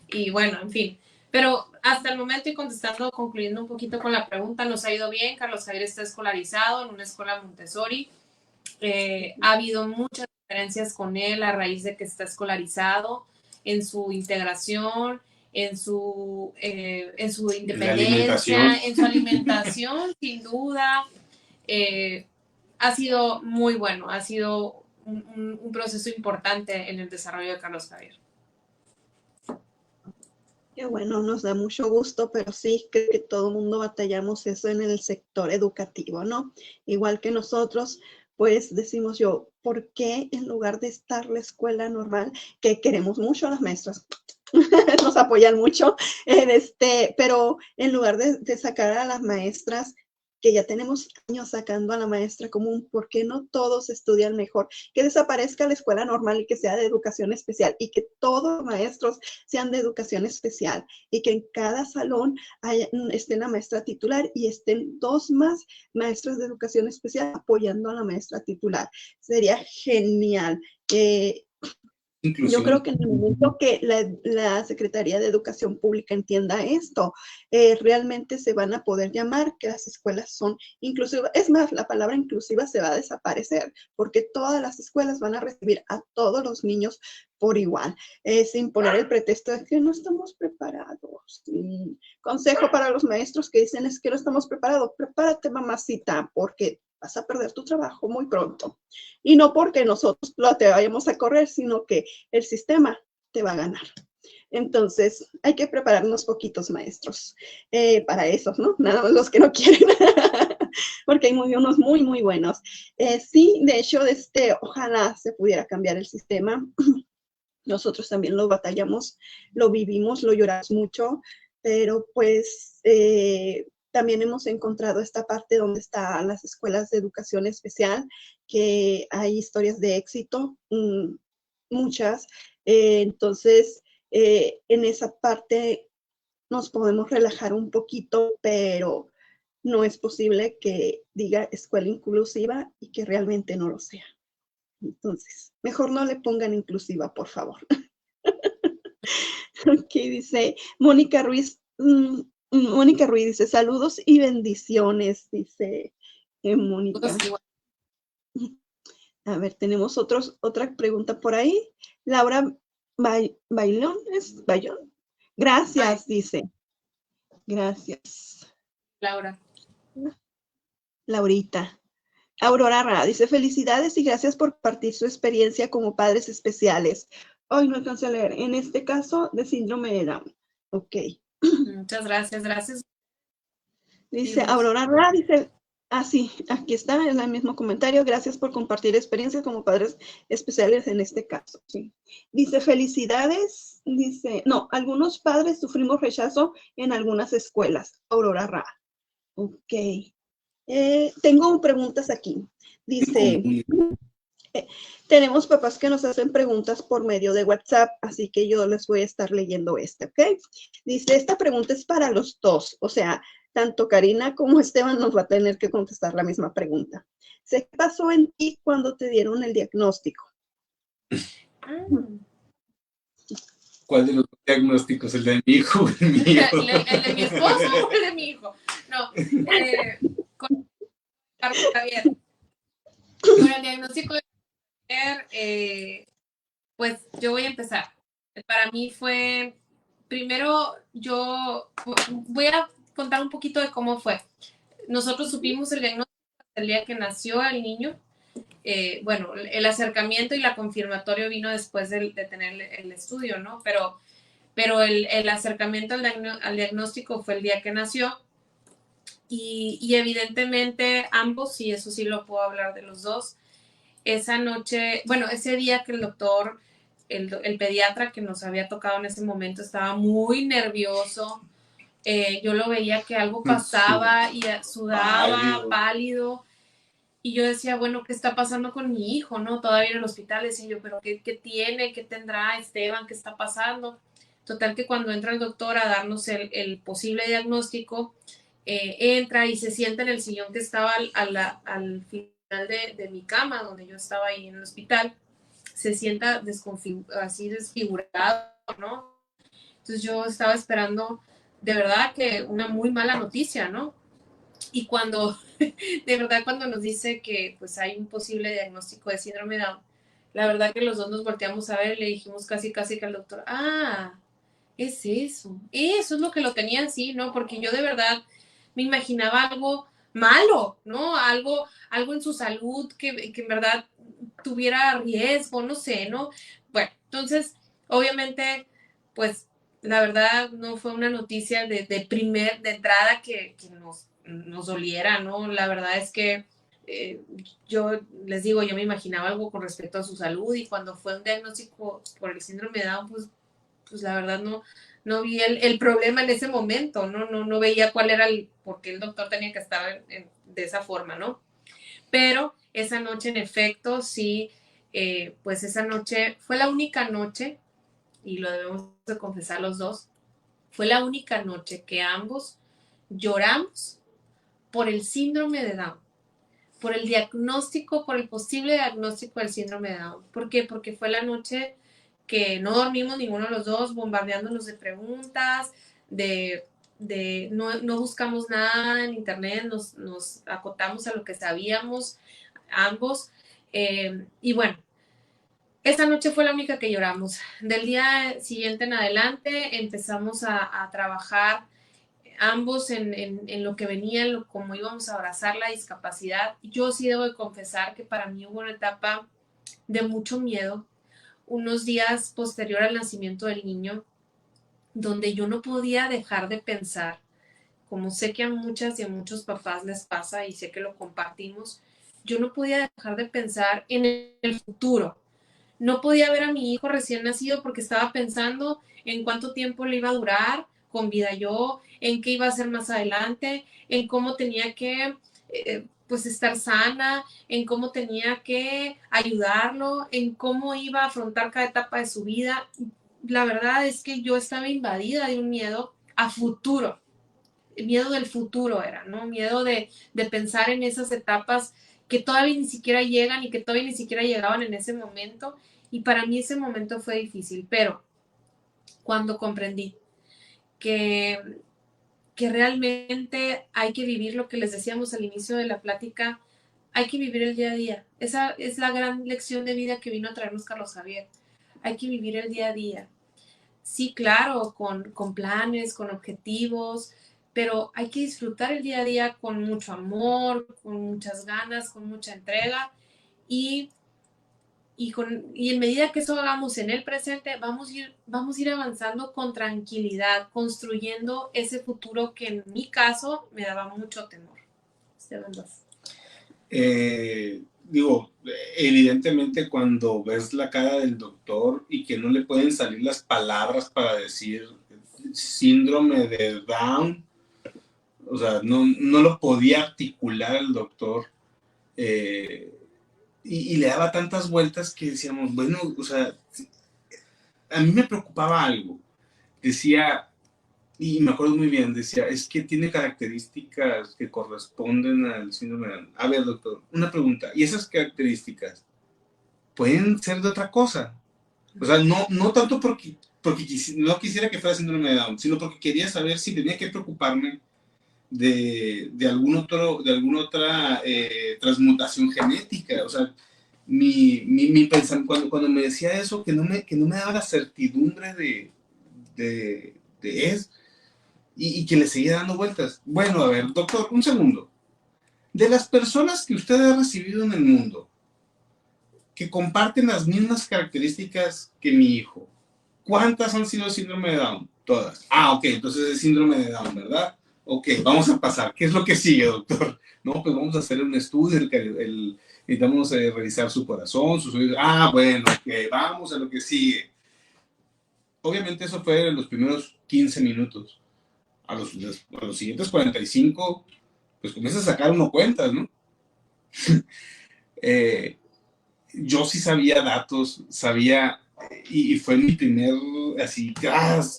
y bueno, en fin. Pero hasta el momento, y concluyendo un poquito con la pregunta, nos ha ido bien. Carlos Javier está escolarizado en una escuela Montessori. Ha habido muchas diferencias con él a raíz de que está escolarizado, en su integración, en su independencia, en su alimentación, sin duda. Ha sido muy bueno, ha sido un proceso importante en el desarrollo de Carlos Javier. Qué bueno, nos da mucho gusto, pero sí creo que todo el mundo batallamos eso en el sector educativo, ¿no? Igual que nosotros, pues decimos yo, ¿por qué en lugar de estar la escuela normal, que queremos mucho a las maestras, nos apoyan mucho, pero en lugar de sacar a las maestras, que ya tenemos años sacando a la maestra común, ¿por qué no todos estudian mejor? Que desaparezca la escuela normal y que sea de educación especial y que todos los maestros sean de educación especial y que en cada salón esté la maestra titular y estén 2 más maestras de educación especial apoyando a la maestra titular. Sería genial. Yo creo que en el momento que la Secretaría de Educación Pública entienda esto, realmente se van a poder llamar que las escuelas son inclusivas. Es más, la palabra inclusiva se va a desaparecer porque todas las escuelas van a recibir a todos los niños por igual, sin poner el pretexto de que no estamos preparados. Consejo para los maestros que dicen es que no estamos preparados. Prepárate, mamacita, porque vas a perder tu trabajo muy pronto. Y no porque nosotros te vayamos a correr, sino que el sistema te va a ganar. Entonces, hay que prepararnos poquitos maestros para esos, ¿no? Nada más los que no quieren, porque hay unos muy, muy buenos. Sí, de hecho, ojalá se pudiera cambiar el sistema. Nosotros también lo batallamos, lo vivimos, lo lloramos mucho, pero pues también hemos encontrado esta parte donde están las escuelas de educación especial, que hay historias de éxito, muchas. Entonces, en esa parte nos podemos relajar un poquito, pero no es posible que diga escuela inclusiva y que realmente no lo sea. Entonces, mejor no le pongan inclusiva, por favor. Aquí dice Mónica Ruiz. Mónica Ruiz dice, saludos y bendiciones, dice Mónica. A ver, tenemos otra pregunta por ahí. Laura Bailón, ¿es Bailón? Gracias, dice. Gracias. Laura. Laurita. Aurora Ra dice, felicidades y gracias por compartir su experiencia como padres especiales. Hoy no alcanzo a leer, en este caso de síndrome de Down. Ok. Muchas gracias, gracias. Dice Aurora Ra, dice, sí, aquí está, en el mismo comentario, gracias por compartir experiencias como padres especiales en este caso. Sí. Dice, felicidades, dice, no, algunos padres sufrimos rechazo en algunas escuelas. Aurora Ra. Ok. Tengo preguntas aquí. Dice, tenemos papás que nos hacen preguntas por medio de WhatsApp, así que yo les voy a estar leyendo esta, ¿ok? Dice, esta pregunta es para los dos, o sea, tanto Karina como Esteban nos va a tener que contestar la misma pregunta. ¿Qué pasó en ti cuando te dieron el diagnóstico? ¿Cuál de los diagnósticos? ¿El de mi hijo o el mío? ¿El de mi esposo o el de mi hijo? No, con el diagnóstico de pues yo voy a empezar. Para mí fue, primero yo voy a contar un poquito de cómo fue. Nosotros supimos el diagnóstico el día que nació el niño. Bueno, el acercamiento y la confirmatorio vino después de tener el estudio, ¿no? Pero el acercamiento al diagnóstico fue el día que nació. Y evidentemente ambos, y eso sí lo puedo hablar de los dos, esa noche, bueno, ese día que el doctor, el pediatra que nos había tocado en ese momento estaba muy nervioso, yo lo veía que algo pasaba y sudaba, pálido, y yo decía, bueno, ¿qué está pasando con mi hijo? ¿No? Todavía en el hospital decía yo, pero ¿qué tiene? ¿Qué tendrá Esteban? ¿Qué está pasando? Total que cuando entra el doctor a darnos el posible diagnóstico, entra y se sienta en el sillón que estaba al final de mi cama, donde yo estaba ahí en el hospital, se sienta así desfigurado, ¿no? Entonces yo estaba esperando de verdad que una muy mala noticia, ¿no? Y cuando, de verdad, cuando nos dice que pues hay un posible diagnóstico de síndrome de Down, la verdad que los dos nos volteamos a ver y le dijimos casi que al doctor, es eso es lo que lo tenía así, ¿no? Porque yo de verdad me imaginaba algo malo, ¿no? Algo en su salud que en verdad tuviera riesgo, no sé, ¿no? Bueno, entonces, obviamente, pues la verdad no fue una noticia de entrada que nos doliera, ¿no? La verdad es que yo les digo, yo me imaginaba algo con respecto a su salud y cuando fue un diagnóstico por el síndrome de Down, pues la verdad no vi el problema en ese momento, no veía cuál era por qué el doctor tenía que estar de esa forma, ¿no? Pero esa noche, en efecto, sí, pues esa noche fue la única noche, y lo debemos de confesar los dos, fue la única noche que ambos lloramos por el síndrome de Down, por el diagnóstico, por el posible diagnóstico del síndrome de Down. ¿Por qué? Porque fue la noche que no dormimos ninguno de los dos, bombardeándonos de preguntas, no buscamos nada en internet, nos acotamos a lo que sabíamos ambos. Y bueno, esa noche fue la única que lloramos. Del día siguiente en adelante empezamos a trabajar ambos en lo que venía, cómo íbamos a abrazar la discapacidad. Yo sí debo de confesar que para mí hubo una etapa de mucho miedo, unos días posterior al nacimiento del niño, donde yo no podía dejar de pensar, como sé que a muchas y a muchos papás les pasa y sé que lo compartimos, yo no podía dejar de pensar en el futuro. No podía ver a mi hijo recién nacido porque estaba pensando en cuánto tiempo le iba a durar con vida yo, en qué iba a hacer más adelante, en cómo tenía que pues estar sana, en cómo tenía que ayudarlo, en cómo iba a afrontar cada etapa de su vida. La verdad es que yo estaba invadida de un miedo a futuro. El miedo del futuro era, ¿no? Miedo de pensar en esas etapas que todavía ni siquiera llegan y que todavía ni siquiera llegaban en ese momento. Y para mí ese momento fue difícil, pero cuando comprendí que realmente hay que vivir lo que les decíamos al inicio de la plática, hay que vivir el día a día. Esa es la gran lección de vida que vino a traernos Carlos Javier. Hay que vivir el día a día. Sí, claro, con planes, con objetivos, pero hay que disfrutar el día a día con mucho amor, con muchas ganas, con mucha entrega y en medida que eso hagamos en el presente, vamos a ir avanzando con tranquilidad, construyendo ese futuro que en mi caso me daba mucho temor. Digo, evidentemente cuando ves la cara del doctor y que no le pueden salir las palabras para decir síndrome de Down, o sea, no lo podía articular el doctor, y le daba tantas vueltas que decíamos, bueno, o sea, a mí me preocupaba algo. Decía, y me acuerdo muy bien, decía, es que tiene características que corresponden al síndrome de Down. A ver, doctor, una pregunta, ¿y esas características pueden ser de otra cosa? O sea, no tanto porque no quisiera que fuera síndrome de Down, sino porque quería saber si tenía que preocuparme de alguna otra transmutación genética. O sea, mi pensamiento, cuando me decía eso, que no me daba la certidumbre de eso, y que le seguía dando vueltas. Bueno, a ver, doctor, un segundo. De las personas que usted ha recibido en el mundo, que comparten las mismas características que mi hijo, ¿cuántas han sido síndrome de Down? Todas. Ah, ok, entonces es síndrome de Down, ¿verdad? Ok, vamos a pasar. ¿Qué es lo que sigue, doctor? No, pues vamos a hacer un estudio, necesitamos revisar su corazón, sus oídos. Ah, bueno, ok, vamos a lo que sigue. Obviamente eso fue en los primeros 15 minutos. A los siguientes 45, pues comienza a sacar uno cuentas, ¿no? Yo sí sabía datos, sabía, y fue mi primer, así,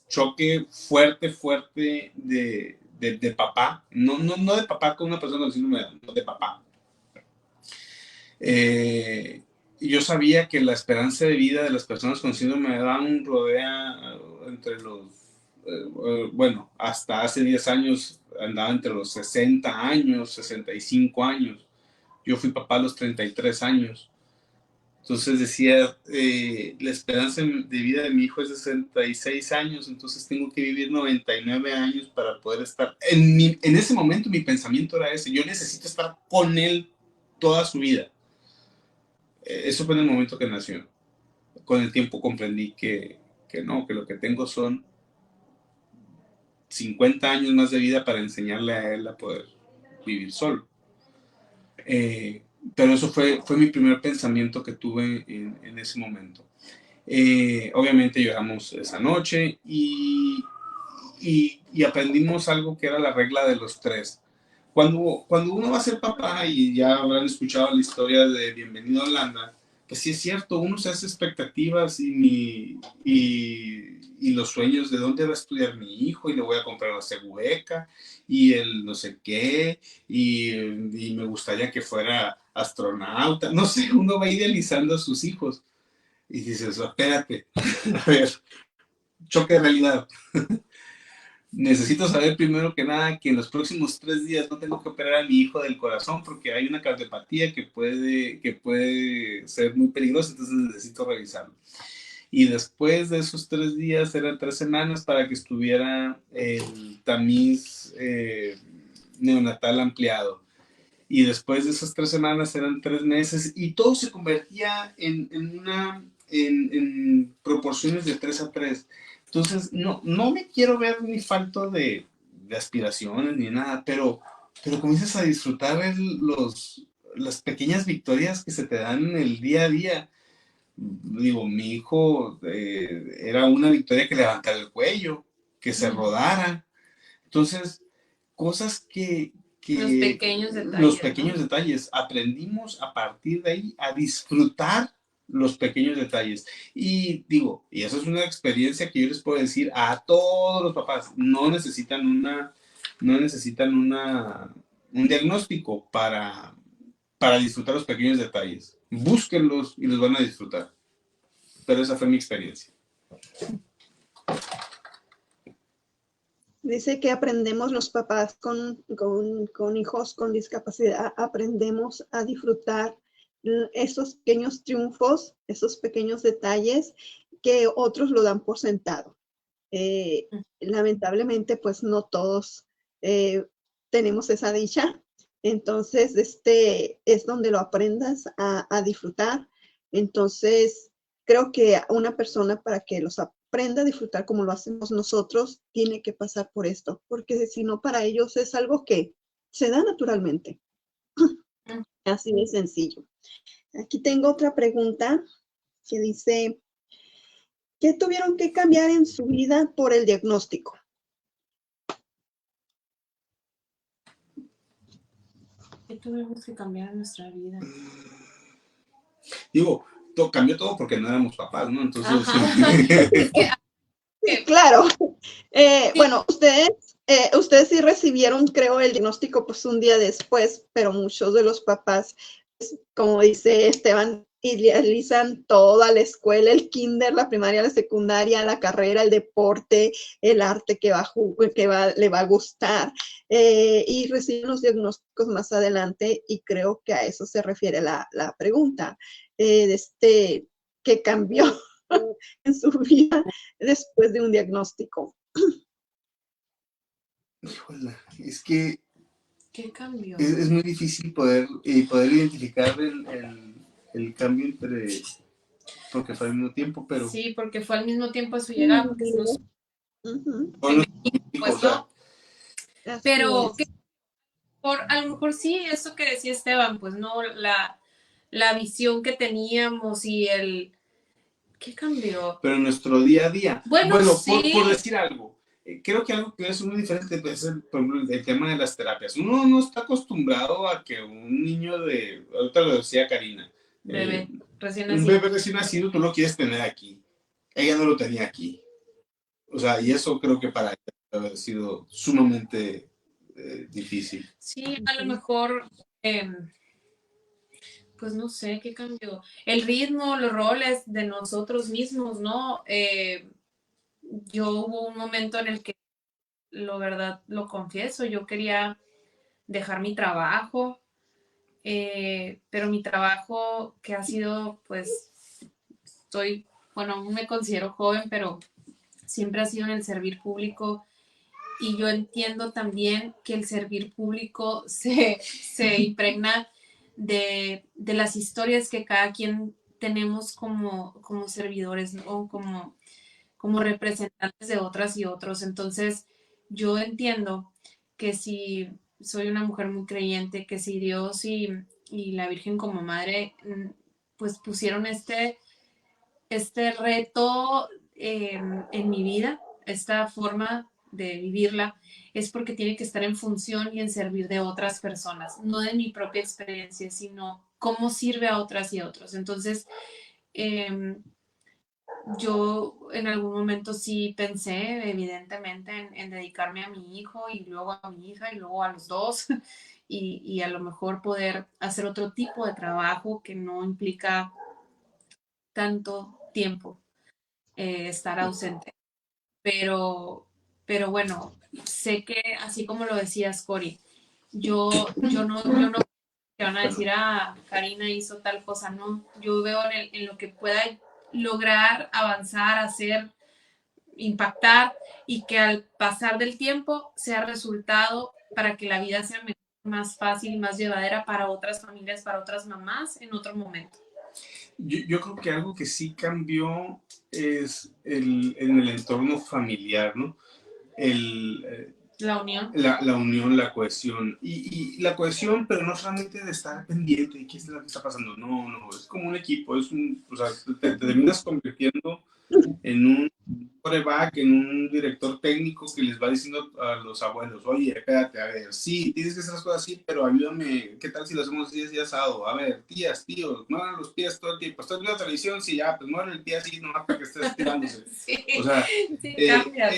choque fuerte de papá, no de papá con una persona con síndrome de Down, no de papá. Yo sabía que la esperanza de vida de las personas con síndrome de Down rodea entre los, bueno, hasta hace 10 años andaba entre los 60 años, 65 años. Yo fui papá a los 33 años. Entonces decía, la esperanza de vida de mi hijo es de 66 años, entonces tengo que vivir 99 años para poder estar. En ese momento mi pensamiento era ese, yo necesito estar con él toda su vida. Eso fue en el momento que nació. Con el tiempo comprendí que no, que lo que tengo son 50 años más de vida para enseñarle a él a poder vivir solo. Pero eso fue mi primer pensamiento que tuve en ese momento. Obviamente lloramos esa noche y aprendimos algo que era la regla de los 3. Cuando uno va a ser papá, y ya habrán escuchado la historia de Bienvenido a Holanda, pues sí es cierto, uno se hace expectativas y los sueños de dónde va a estudiar mi hijo, y le voy a comprar la beca y el no sé qué, y me gustaría que fuera astronauta, no sé, uno va idealizando a sus hijos y dices, espérate, a ver, choque de realidad. Necesito saber primero que nada que en los próximos 3 días no tengo que operar a mi hijo del corazón porque hay una cardiopatía que puede ser muy peligrosa, entonces necesito revisarlo. Y después de esos 3 días eran 3 semanas para que estuviera el tamiz neonatal ampliado. Y después de esas 3 semanas eran 3 meses y todo se convertía en proporciones de 3:3. Entonces, no me quiero ver ni falto de aspiraciones ni nada, pero comienzas a disfrutar las pequeñas victorias que se te dan en el día a día. Digo, mi hijo era una victoria que levantara el cuello, que se rodara. Entonces, cosas que los pequeños detalles. Aprendimos a partir de ahí a disfrutar los pequeños detalles. Y digo, y eso es una experiencia que yo les puedo decir a todos los papás, no necesitan un diagnóstico para disfrutar los pequeños detalles. Búsquenlos y los van a disfrutar. Pero esa fue mi experiencia. Dice que aprendemos los papás con hijos con discapacidad, aprendemos a disfrutar esos pequeños triunfos, esos pequeños detalles que otros lo dan por sentado. Lamentablemente, pues no todos tenemos esa dicha. Entonces, es donde lo aprendas a disfrutar. Entonces, creo que una persona para que los aprenda a disfrutar como lo hacemos nosotros, tiene que pasar por esto, porque si no, para ellos es algo que se da naturalmente. Así de sencillo. Aquí tengo otra pregunta que dice, ¿qué tuvieron que cambiar en su vida por el diagnóstico? ¿Qué tuvimos que cambiar en nuestra vida? Digo, cambió todo porque no éramos papás, ¿no? Entonces... Claro. Bueno, ustedes sí recibieron, creo, el diagnóstico pues un día después, pero muchos de los papás, pues, como dice Esteban, idealizan toda la escuela, el kinder, la primaria, la secundaria, la carrera, el deporte, el arte que le va a gustar, y reciben los diagnósticos más adelante, y creo que a eso se refiere la pregunta, ¿qué cambió en su vida después de un diagnóstico? Híjole, es que ¿Qué cambió? es muy difícil poder identificar el cambio entre, porque fue al mismo tiempo, pero... Sí, porque fue al mismo tiempo a su llegada, porque pues no. Pero a lo mejor sí, eso que decía Esteban, pues no, la visión que teníamos y ¿qué cambió? Pero en nuestro día a día. Bueno sí. por decir algo, creo que algo que es muy diferente es por ejemplo, el tema de las terapias. Uno no está acostumbrado a que un niño ahorita lo decía Karina, bebé recién nacido. Un bebé recién nacido tú lo quieres tener aquí. Ella no lo tenía aquí. O sea, y eso creo que para ella debe haber sido sumamente difícil. Sí, a lo mejor, pues no sé qué cambió. El ritmo, los roles de nosotros mismos, ¿no? Yo hubo un momento en el que, la verdad, lo confieso, yo quería dejar mi trabajo, pero mi trabajo que ha sido, pues, aún me considero joven, pero siempre ha sido en el servir público. Y yo entiendo también que el servir público se impregna de las historias que cada quien tenemos como servidores, ¿no? Como representantes de otras y otros. Entonces, yo entiendo que si soy una mujer muy creyente, que si Dios y la Virgen como madre, pues pusieron este reto en mi vida, esta forma de vivirla, es porque tiene que estar en función y en servir de otras personas, no de mi propia experiencia, sino cómo sirve a otras y a otros. Entonces, yo en algún momento sí pensé, evidentemente, en dedicarme a mi hijo y luego a mi hija y luego a los dos y a lo mejor poder hacer otro tipo de trabajo que no implica tanto tiempo estar ausente. Pero bueno, sé que así como lo decías, Cori, yo no te van a decir, Karina hizo tal cosa, no. Yo veo en lo que pueda lograr, avanzar, hacer, impactar y que al pasar del tiempo sea resultado para que la vida sea mejor, más fácil, más llevadera para otras familias, para otras mamás en otro momento. Yo creo que algo que sí cambió es en el entorno familiar, ¿no? La unión. La unión, la cohesión. Y la cohesión, pero no solamente de estar pendiente de qué es lo que está pasando. No, es como un equipo. O sea, te terminas convirtiendo en un coreback, en un director técnico que les va diciendo a los abuelos, oye, espérate, a ver, sí, tienes que hacer las cosas así, pero ayúdame, ¿qué tal si lo hacemos así, así asado? A ver, tías, tíos, muevan los pies todo el tiempo. ¿Estás viendo la televisión? Sí, ya, pues muevan el pie así, nomás para que estés tirándose. Sí, o sea, sí, cambia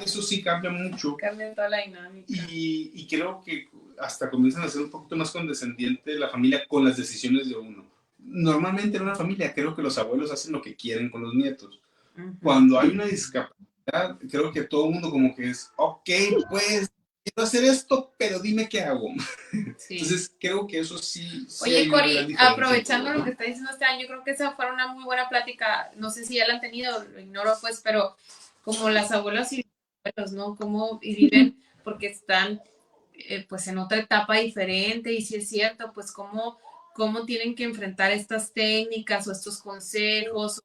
eso sí cambia mucho. Cambia toda la dinámica. Y creo que hasta comienzan a ser un poquito más condescendiente la familia con las decisiones de uno. Normalmente en una familia creo que los abuelos hacen lo que quieren con los nietos. Cuando hay una discapacidad, creo que todo el mundo como que es, ok, pues, quiero hacer esto, pero dime qué hago. Sí. Entonces, creo que eso sí. Oye, Cori, aprovechando lo que está diciendo Esteban, yo creo que esa fue una muy buena plática, no sé si ya la han tenido, lo ignoro pues, pero como las abuelas y los abuelos, ¿no? Cómo viven, porque están pues en otra etapa diferente, y si es cierto, pues cómo tienen que enfrentar estas técnicas o estos consejos,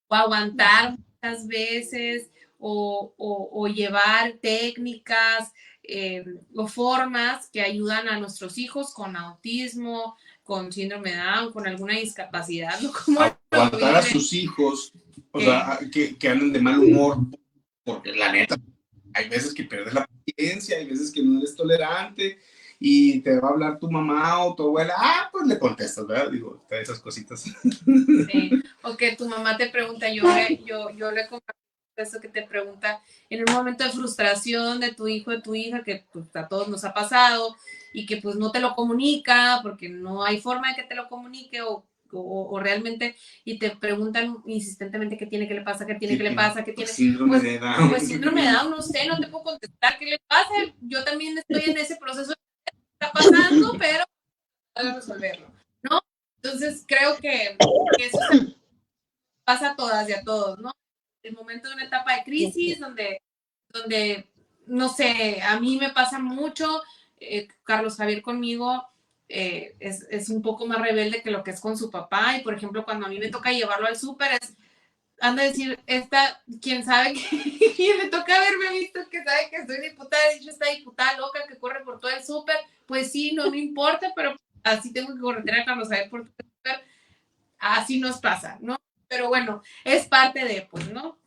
o aguantar muchas veces, o llevar técnicas o formas que ayudan a nuestros hijos con autismo, con síndrome de Down, con alguna discapacidad, ¿no? Como aguantar a sus hijos, o sea, que anden de mal humor, porque la neta, hay veces que pierdes la paciencia, hay veces que no eres tolerante, y te va a hablar tu mamá o tu abuela, pues le contestas, ¿verdad? Digo, esas cositas. Sí, o que tu mamá te pregunta, yo le comparto eso, que te pregunta en un momento de frustración de tu hijo, de tu hija, que pues, a todos nos ha pasado, y que pues no te lo comunica, porque no hay forma de que te lo comunique, o realmente, y te preguntan insistentemente qué tiene, qué le pasa, qué tiene, qué le pasa, qué tiene. Síndrome de Down. Pues síndrome de Down, no sé, no te puedo contestar qué le pasa. Yo también estoy en ese proceso de qué está pasando, pero a resolverlo, ¿no? Entonces creo que eso pasa a todas y a todos, ¿no? El momento de una etapa de crisis donde no sé, a mí me pasa mucho, Carlos Javier conmigo es un poco más rebelde que lo que es con su papá, y por ejemplo cuando a mí me toca llevarlo al súper, anda a decir, quién sabe que le toca haberme visto, que sabe que soy diputada, he dicho, esta diputada loca que corre por todo el súper, pues sí, no me importa, pero así tengo que correr a Carlos Javier por todo el súper, así nos pasa, ¿no? Pero bueno, es parte de, pues, ¿no?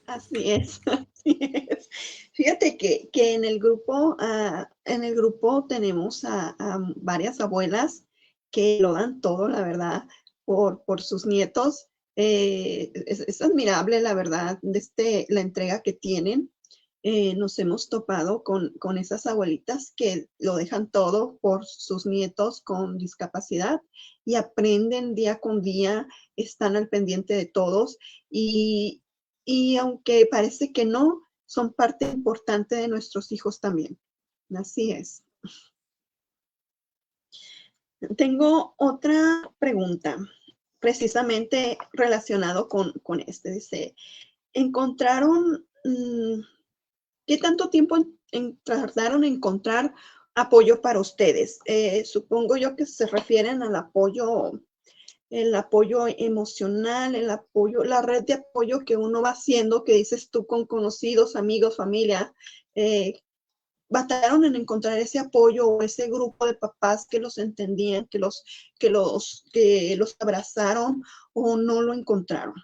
Así es, así es. Fíjate que en el grupo tenemos a varias abuelas que lo dan todo, la verdad, por sus nietos. Es admirable, la verdad, la entrega que tienen. Nos hemos topado con esas abuelitas que lo dejan todo por sus nietos con discapacidad y aprenden día con día, están al pendiente de todos, y aunque parece que no, son parte importante de nuestros hijos también. Así es. Tengo otra pregunta, precisamente relacionado con Dice, ¿encontraron, qué tanto tiempo tardaron en encontrar apoyo para ustedes? Supongo yo que se refieren al apoyo, el apoyo emocional, la red de apoyo que uno va haciendo, que dices tú, con conocidos, amigos, familia. ¿Batallaron en encontrar ese apoyo o ese grupo de papás que los entendían, que los abrazaron, o no lo encontraron?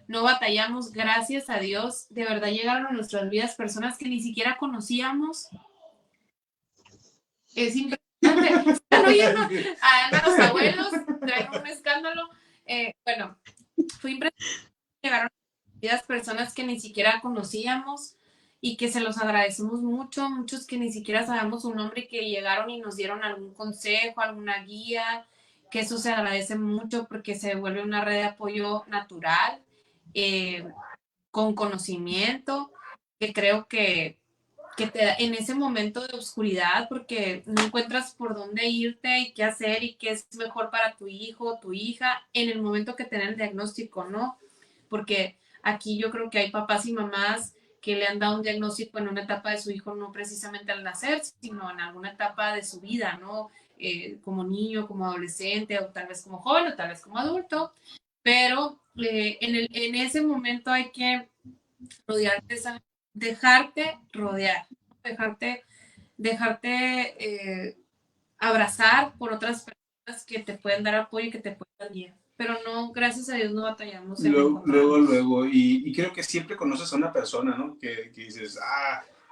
No batallamos, gracias a Dios. De verdad llegaron a nuestras vidas personas que ni siquiera conocíamos. Es impresionante. Están oyendo a los abuelos, traen un escándalo. Bueno, fue impresionante. Llegaron a nuestras vidas personas que ni siquiera conocíamos y que se los agradecemos mucho. Muchos que ni siquiera sabemos su nombre y que llegaron y nos dieron algún consejo, alguna guía, que eso se agradece mucho porque se vuelve una red de apoyo natural. Con conocimiento, que creo que te da en ese momento de oscuridad, porque no encuentras por dónde irte y qué hacer y qué es mejor para tu hijo o tu hija en el momento que tienen el diagnóstico, ¿no? Porque aquí yo creo que hay papás y mamás que le han dado un diagnóstico en una etapa de su hijo, no precisamente al nacer, sino en alguna etapa de su vida, ¿no? Como niño, como adolescente, o tal vez como joven, o tal vez como adulto. Pero en ese momento hay que rodearte, dejarte rodear, dejarte abrazar por otras personas que te pueden dar apoyo y que te pueden dar guía. Pero no, gracias a Dios no batallamos. Luego, y creo que siempre conoces a una persona, ¿no? Que dices,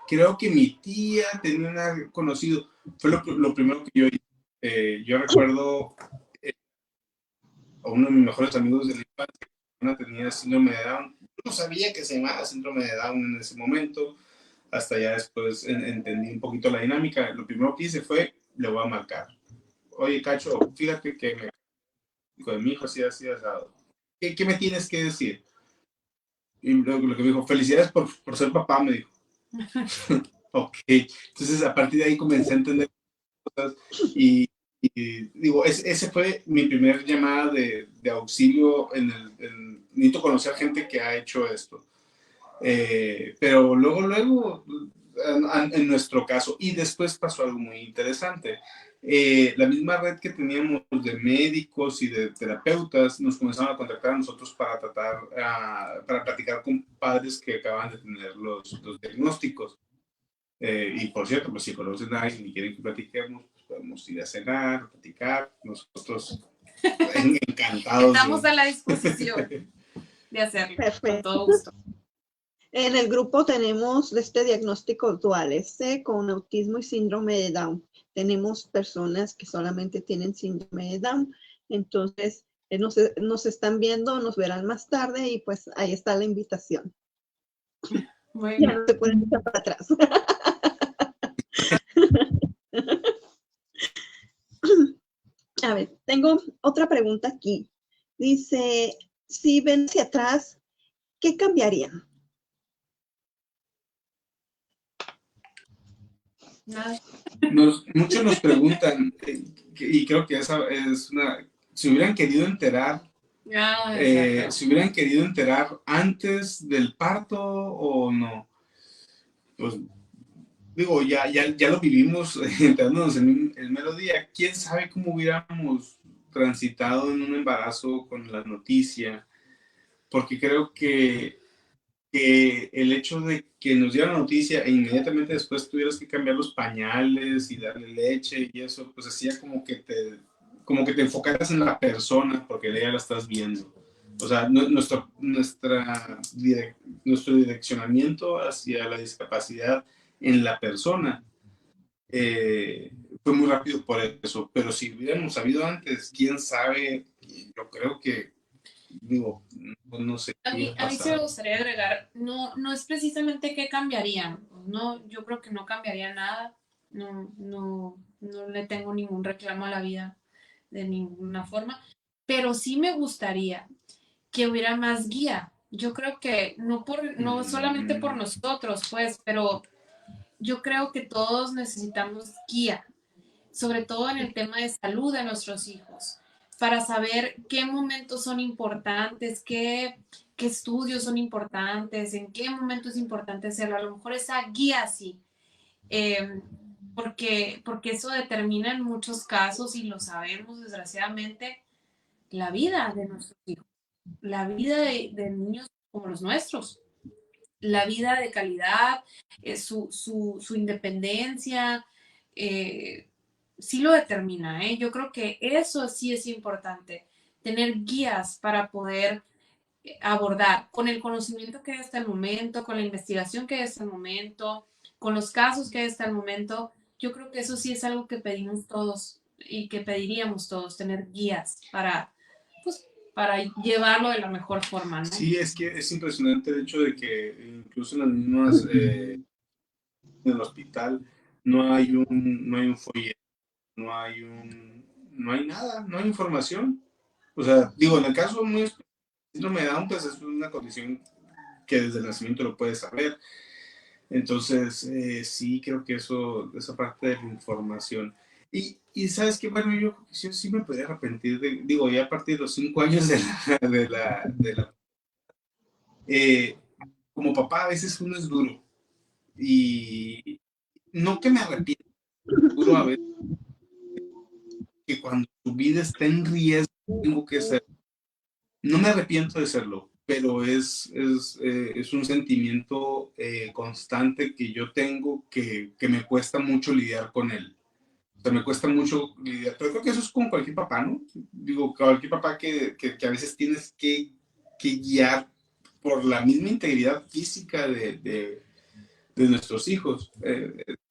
creo que mi tía tenía un conocido. Fue lo primero que yo hice. Yo recuerdo a uno de mis mejores amigos de la infancia, una tenía síndrome de Down. No sabía que se llamaba síndrome de Down en ese momento, hasta ya después entendí un poquito la dinámica. Lo primero que hice fue, le voy a marcar. Oye, Cacho, fíjate que me de mi hijo así asado. ¿Qué me tienes que decir? Y lo que me dijo, felicidades por ser papá, me dijo. Ok, entonces a partir de ahí comencé a entender cosas y digo, ese fue mi primer llamada de auxilio necesito conocer gente que ha hecho esto. Pero luego, en nuestro caso, y después pasó algo muy interesante. La misma red que teníamos de médicos y de terapeutas nos comenzaron a contactar a nosotros para para platicar con padres que acaban de tener los diagnósticos. Y por cierto, pues si conocen a alguien y quieren que platiquemos, pues podemos ir a cenar, platicar. Nosotros encantados. Estamos a la disposición de hacerlo. Perfecto. Con todo gusto. En el grupo tenemos este diagnóstico dual, con autismo y síndrome de Down. Tenemos personas que solamente tienen síndrome de Down. Entonces, nos están viendo, nos verán más tarde y pues ahí está la invitación. Bueno. Ya no se pueden echar para atrás. A ver, tengo otra pregunta aquí. Dice, si ven hacia atrás, ¿qué cambiarían? Nada. Muchos nos preguntan, y creo que esa es una, si hubieran querido enterar, si hubieran querido enterar antes del parto o no. Pues digo, ya lo vivimos enterándonos en el mero día. ¿Quién sabe cómo hubiéramos transitado en un embarazo con la noticia? Porque creo que el hecho de que nos dieran la noticia e inmediatamente después tuvieras que cambiar los pañales y darle leche y eso, pues hacía como que te enfocaras en la persona porque ya la estás viendo. O sea, nuestro direccionamiento hacia la discapacidad en la persona fue muy rápido por eso. Pero si hubiéramos sabido antes, quién sabe, yo creo que, digo, no sé. A mí sí me gustaría agregar, no es precisamente qué cambiarían, no, yo creo que no cambiaría nada, no le tengo ningún reclamo a la vida de ninguna forma, pero sí me gustaría que hubiera más guía. Yo creo que no solamente por nosotros, pues, pero yo creo que todos necesitamos guía, sobre todo en el tema de salud de nuestros hijos, para saber qué momentos son importantes, qué estudios son importantes, en qué momento es importante hacerlo. A lo mejor esa guía sí, porque eso determina en muchos casos, y lo sabemos desgraciadamente, la vida de nuestros hijos, la vida de niños como los nuestros, la vida de calidad, su independencia, sí lo determina, ¿eh? Yo creo que eso sí es importante, tener guías para poder abordar con el conocimiento que hay hasta el momento, con la investigación que hay hasta el momento, con los casos que hay hasta el momento. Yo creo que eso sí es algo que pedimos todos y que pediríamos todos, tener guías para llevarlo de la mejor forma, ¿no? Sí, es que es impresionante el hecho de que incluso en las mismas, en el hospital, no hay un folleto, no hay nada, no hay información. O sea, digo, en el caso muy síndrome de Down, pues es una condición que desde el nacimiento lo puedes saber. Entonces, sí, creo que esa parte de la información. Y sabes que, bueno, yo sí me podría arrepentir digo, ya a partir de los 5 años de la como papá a veces uno es duro. Y no que me arrepiento, duro a veces, que cuando tu vida está en riesgo, tengo que ser. No me arrepiento de serlo, pero es un sentimiento constante que yo tengo que me cuesta mucho lidiar con él. O sea, me cuesta mucho lidiar, pero creo que eso es con cualquier papá, ¿no? Digo, cualquier papá que a veces tienes que guiar por la misma integridad física de nuestros hijos.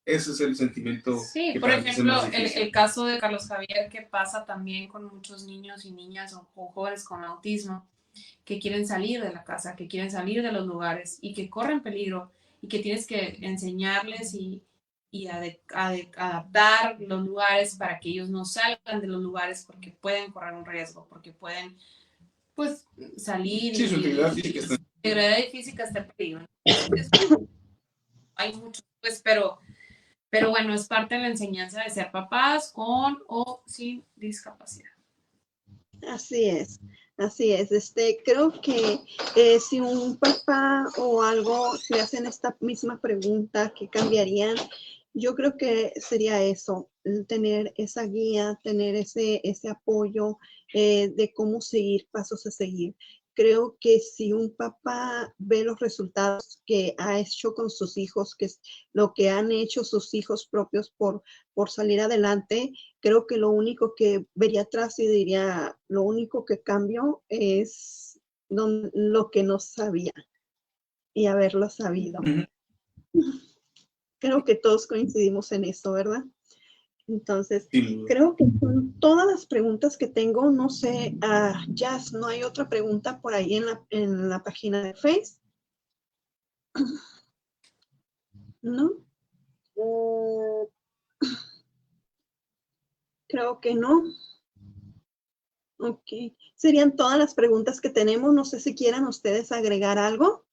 Ese es el sentimiento. Sí, por ejemplo, el caso de Carlos Javier, que pasa también con muchos niños y niñas o jóvenes con autismo, que quieren salir de la casa, que quieren salir de los lugares y que corren peligro, y que tienes que enseñarles y adaptar los lugares para que ellos no salgan de los lugares porque pueden correr un riesgo, porque pueden, pues, salir. Sí, su integridad física está en peligro. Hay muchos, pues, pero bueno, es parte de la enseñanza de ser papás con o sin discapacidad. Así es. Así es, creo que si un papá o algo le hacen esta misma pregunta, ¿qué cambiarían? Yo creo que sería eso, tener esa guía, tener ese apoyo de cómo seguir, pasos a seguir. Creo que si un papá ve los resultados que ha hecho con sus hijos, que es lo que han hecho sus hijos propios por salir adelante, creo que lo único que vería atrás y diría, lo único que cambio es lo que no sabía y haberlo sabido. Creo que todos coincidimos en eso, ¿verdad? Entonces, creo que son todas las preguntas que tengo. No sé, Jazz, ¿no hay otra pregunta por ahí en la página de Facebook? ¿No? Creo que no. Ok. Serían todas las preguntas que tenemos. No sé si quieran ustedes agregar algo.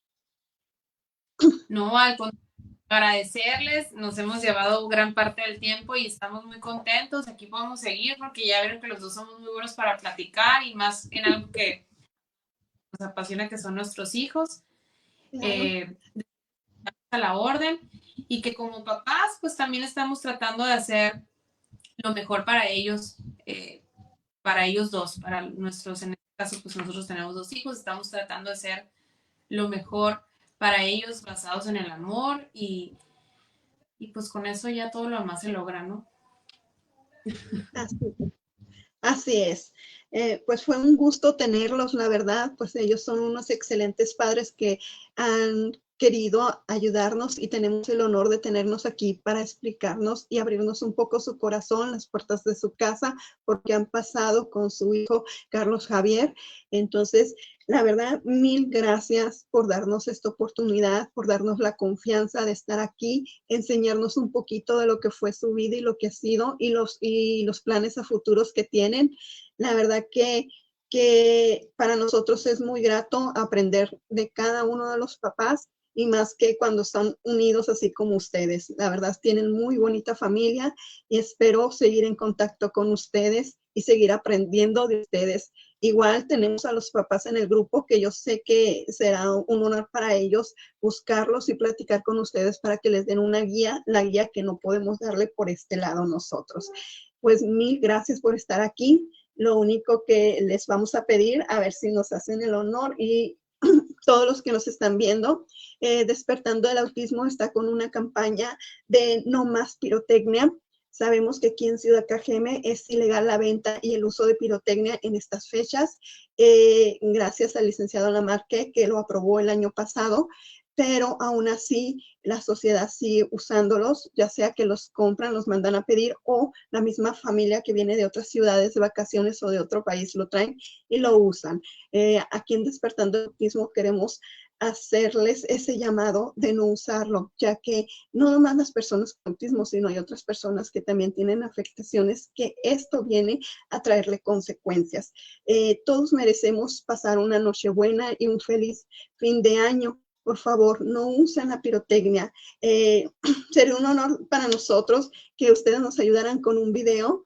No, al contrario, agradecerles, nos hemos llevado gran parte del tiempo y estamos muy contentos. Aquí podemos seguir porque ya vieron que los dos somos muy buenos para platicar y más en algo que nos apasiona, que son nuestros hijos. Claro. A la orden, y que como papás pues también estamos tratando de hacer lo mejor para ellos dos, para nuestros, en este caso pues nosotros tenemos 2 hijos, estamos tratando de hacer lo mejor para ellos basados en el amor y pues con eso ya todo lo demás se logra, ¿no? Así es. Pues fue un gusto tenerlos, la verdad, pues ellos son unos excelentes padres que han querido ayudarnos y tenemos el honor de tenernos aquí para explicarnos y abrirnos un poco su corazón, las puertas de su casa, porque han pasado con su hijo Carlos Javier. Entonces, la verdad, mil gracias por darnos esta oportunidad, por darnos la confianza de estar aquí, enseñarnos un poquito de lo que fue su vida y lo que ha sido y los planes a futuros que tienen. La verdad que para nosotros es muy grato aprender de cada uno de los papás y más que cuando están unidos así como ustedes. La verdad, tienen muy bonita familia y espero seguir en contacto con ustedes y seguir aprendiendo de ustedes. Igual tenemos a los papás en el grupo que yo sé que será un honor para ellos buscarlos y platicar con ustedes para que les den una guía, la guía que no podemos darle por este lado nosotros. Pues mil gracias por estar aquí. Lo único que les vamos a pedir, a ver si nos hacen el honor y todos los que nos están viendo, Despertando el Autismo está con una campaña de no más pirotecnia. Sabemos que aquí en Ciudad Cajeme es ilegal la venta y el uso de pirotecnia en estas fechas, gracias al licenciado Lamarque, que lo aprobó el año pasado, pero aún así la sociedad sigue usándolos, ya sea que los compran, los mandan a pedir, o la misma familia que viene de otras ciudades de vacaciones o de otro país lo traen y lo usan. Aquí en Despertando el Autismo queremos hacerles ese llamado de no usarlo, ya que no nomás las personas con autismo, sino hay otras personas que también tienen afectaciones que esto viene a traerle consecuencias. Todos merecemos pasar una noche buena y un feliz fin de año. Por favor, no usen la pirotecnia. Sería un honor para nosotros que ustedes nos ayudaran con un video,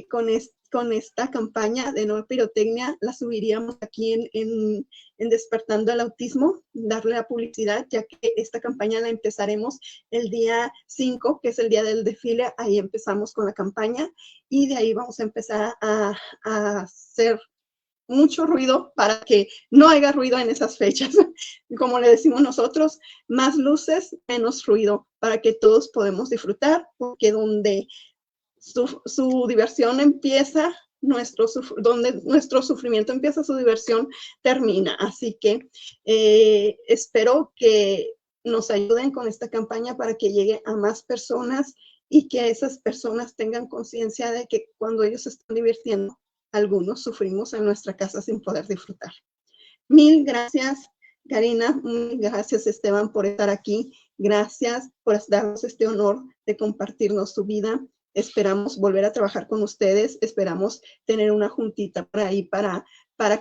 con esta campaña de no pirotecnia. La subiríamos aquí en Despertando el Autismo, darle la publicidad, ya que esta campaña la empezaremos el día 5, que es el día del desfile. Ahí empezamos con la campaña y de ahí vamos a empezar a hacer mucho ruido para que no haya ruido en esas fechas. Como le decimos nosotros, más luces, menos ruido, para que todos podamos disfrutar, porque donde su diversión empieza, donde nuestro sufrimiento empieza, su diversión termina. Así que espero que nos ayuden con esta campaña para que llegue a más personas y que esas personas tengan conciencia de que cuando ellos se están divirtiendo, algunos sufrimos en nuestra casa sin poder disfrutar. Mil gracias, Karina. Mil gracias, Esteban, por estar aquí. Gracias por darnos este honor de compartirnos su vida. Esperamos volver a trabajar con ustedes. Esperamos tener una juntita por ahí para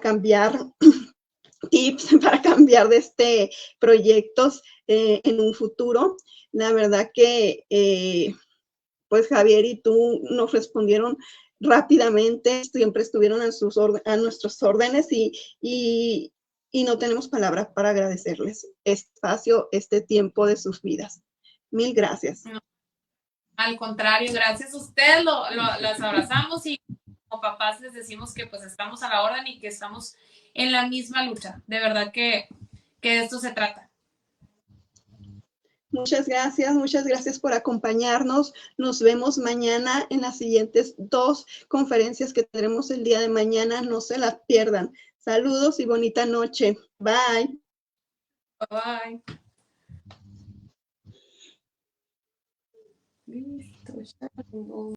cambiar tips, para cambiar de proyectos en un futuro. La verdad que pues Javier y tú nos respondieron rápidamente, siempre estuvieron a nuestras órdenes y no tenemos palabras para agradecerles espacio, este tiempo de sus vidas. Mil gracias. No, al contrario, gracias a ustedes, las abrazamos y como papás les decimos que pues estamos a la orden y que estamos en la misma lucha. De verdad que de esto se trata. Muchas gracias por acompañarnos. Nos vemos mañana en las siguientes 2 conferencias que tendremos el día de mañana. No se las pierdan. Saludos y bonita noche. Bye. Bye. Listo, ya.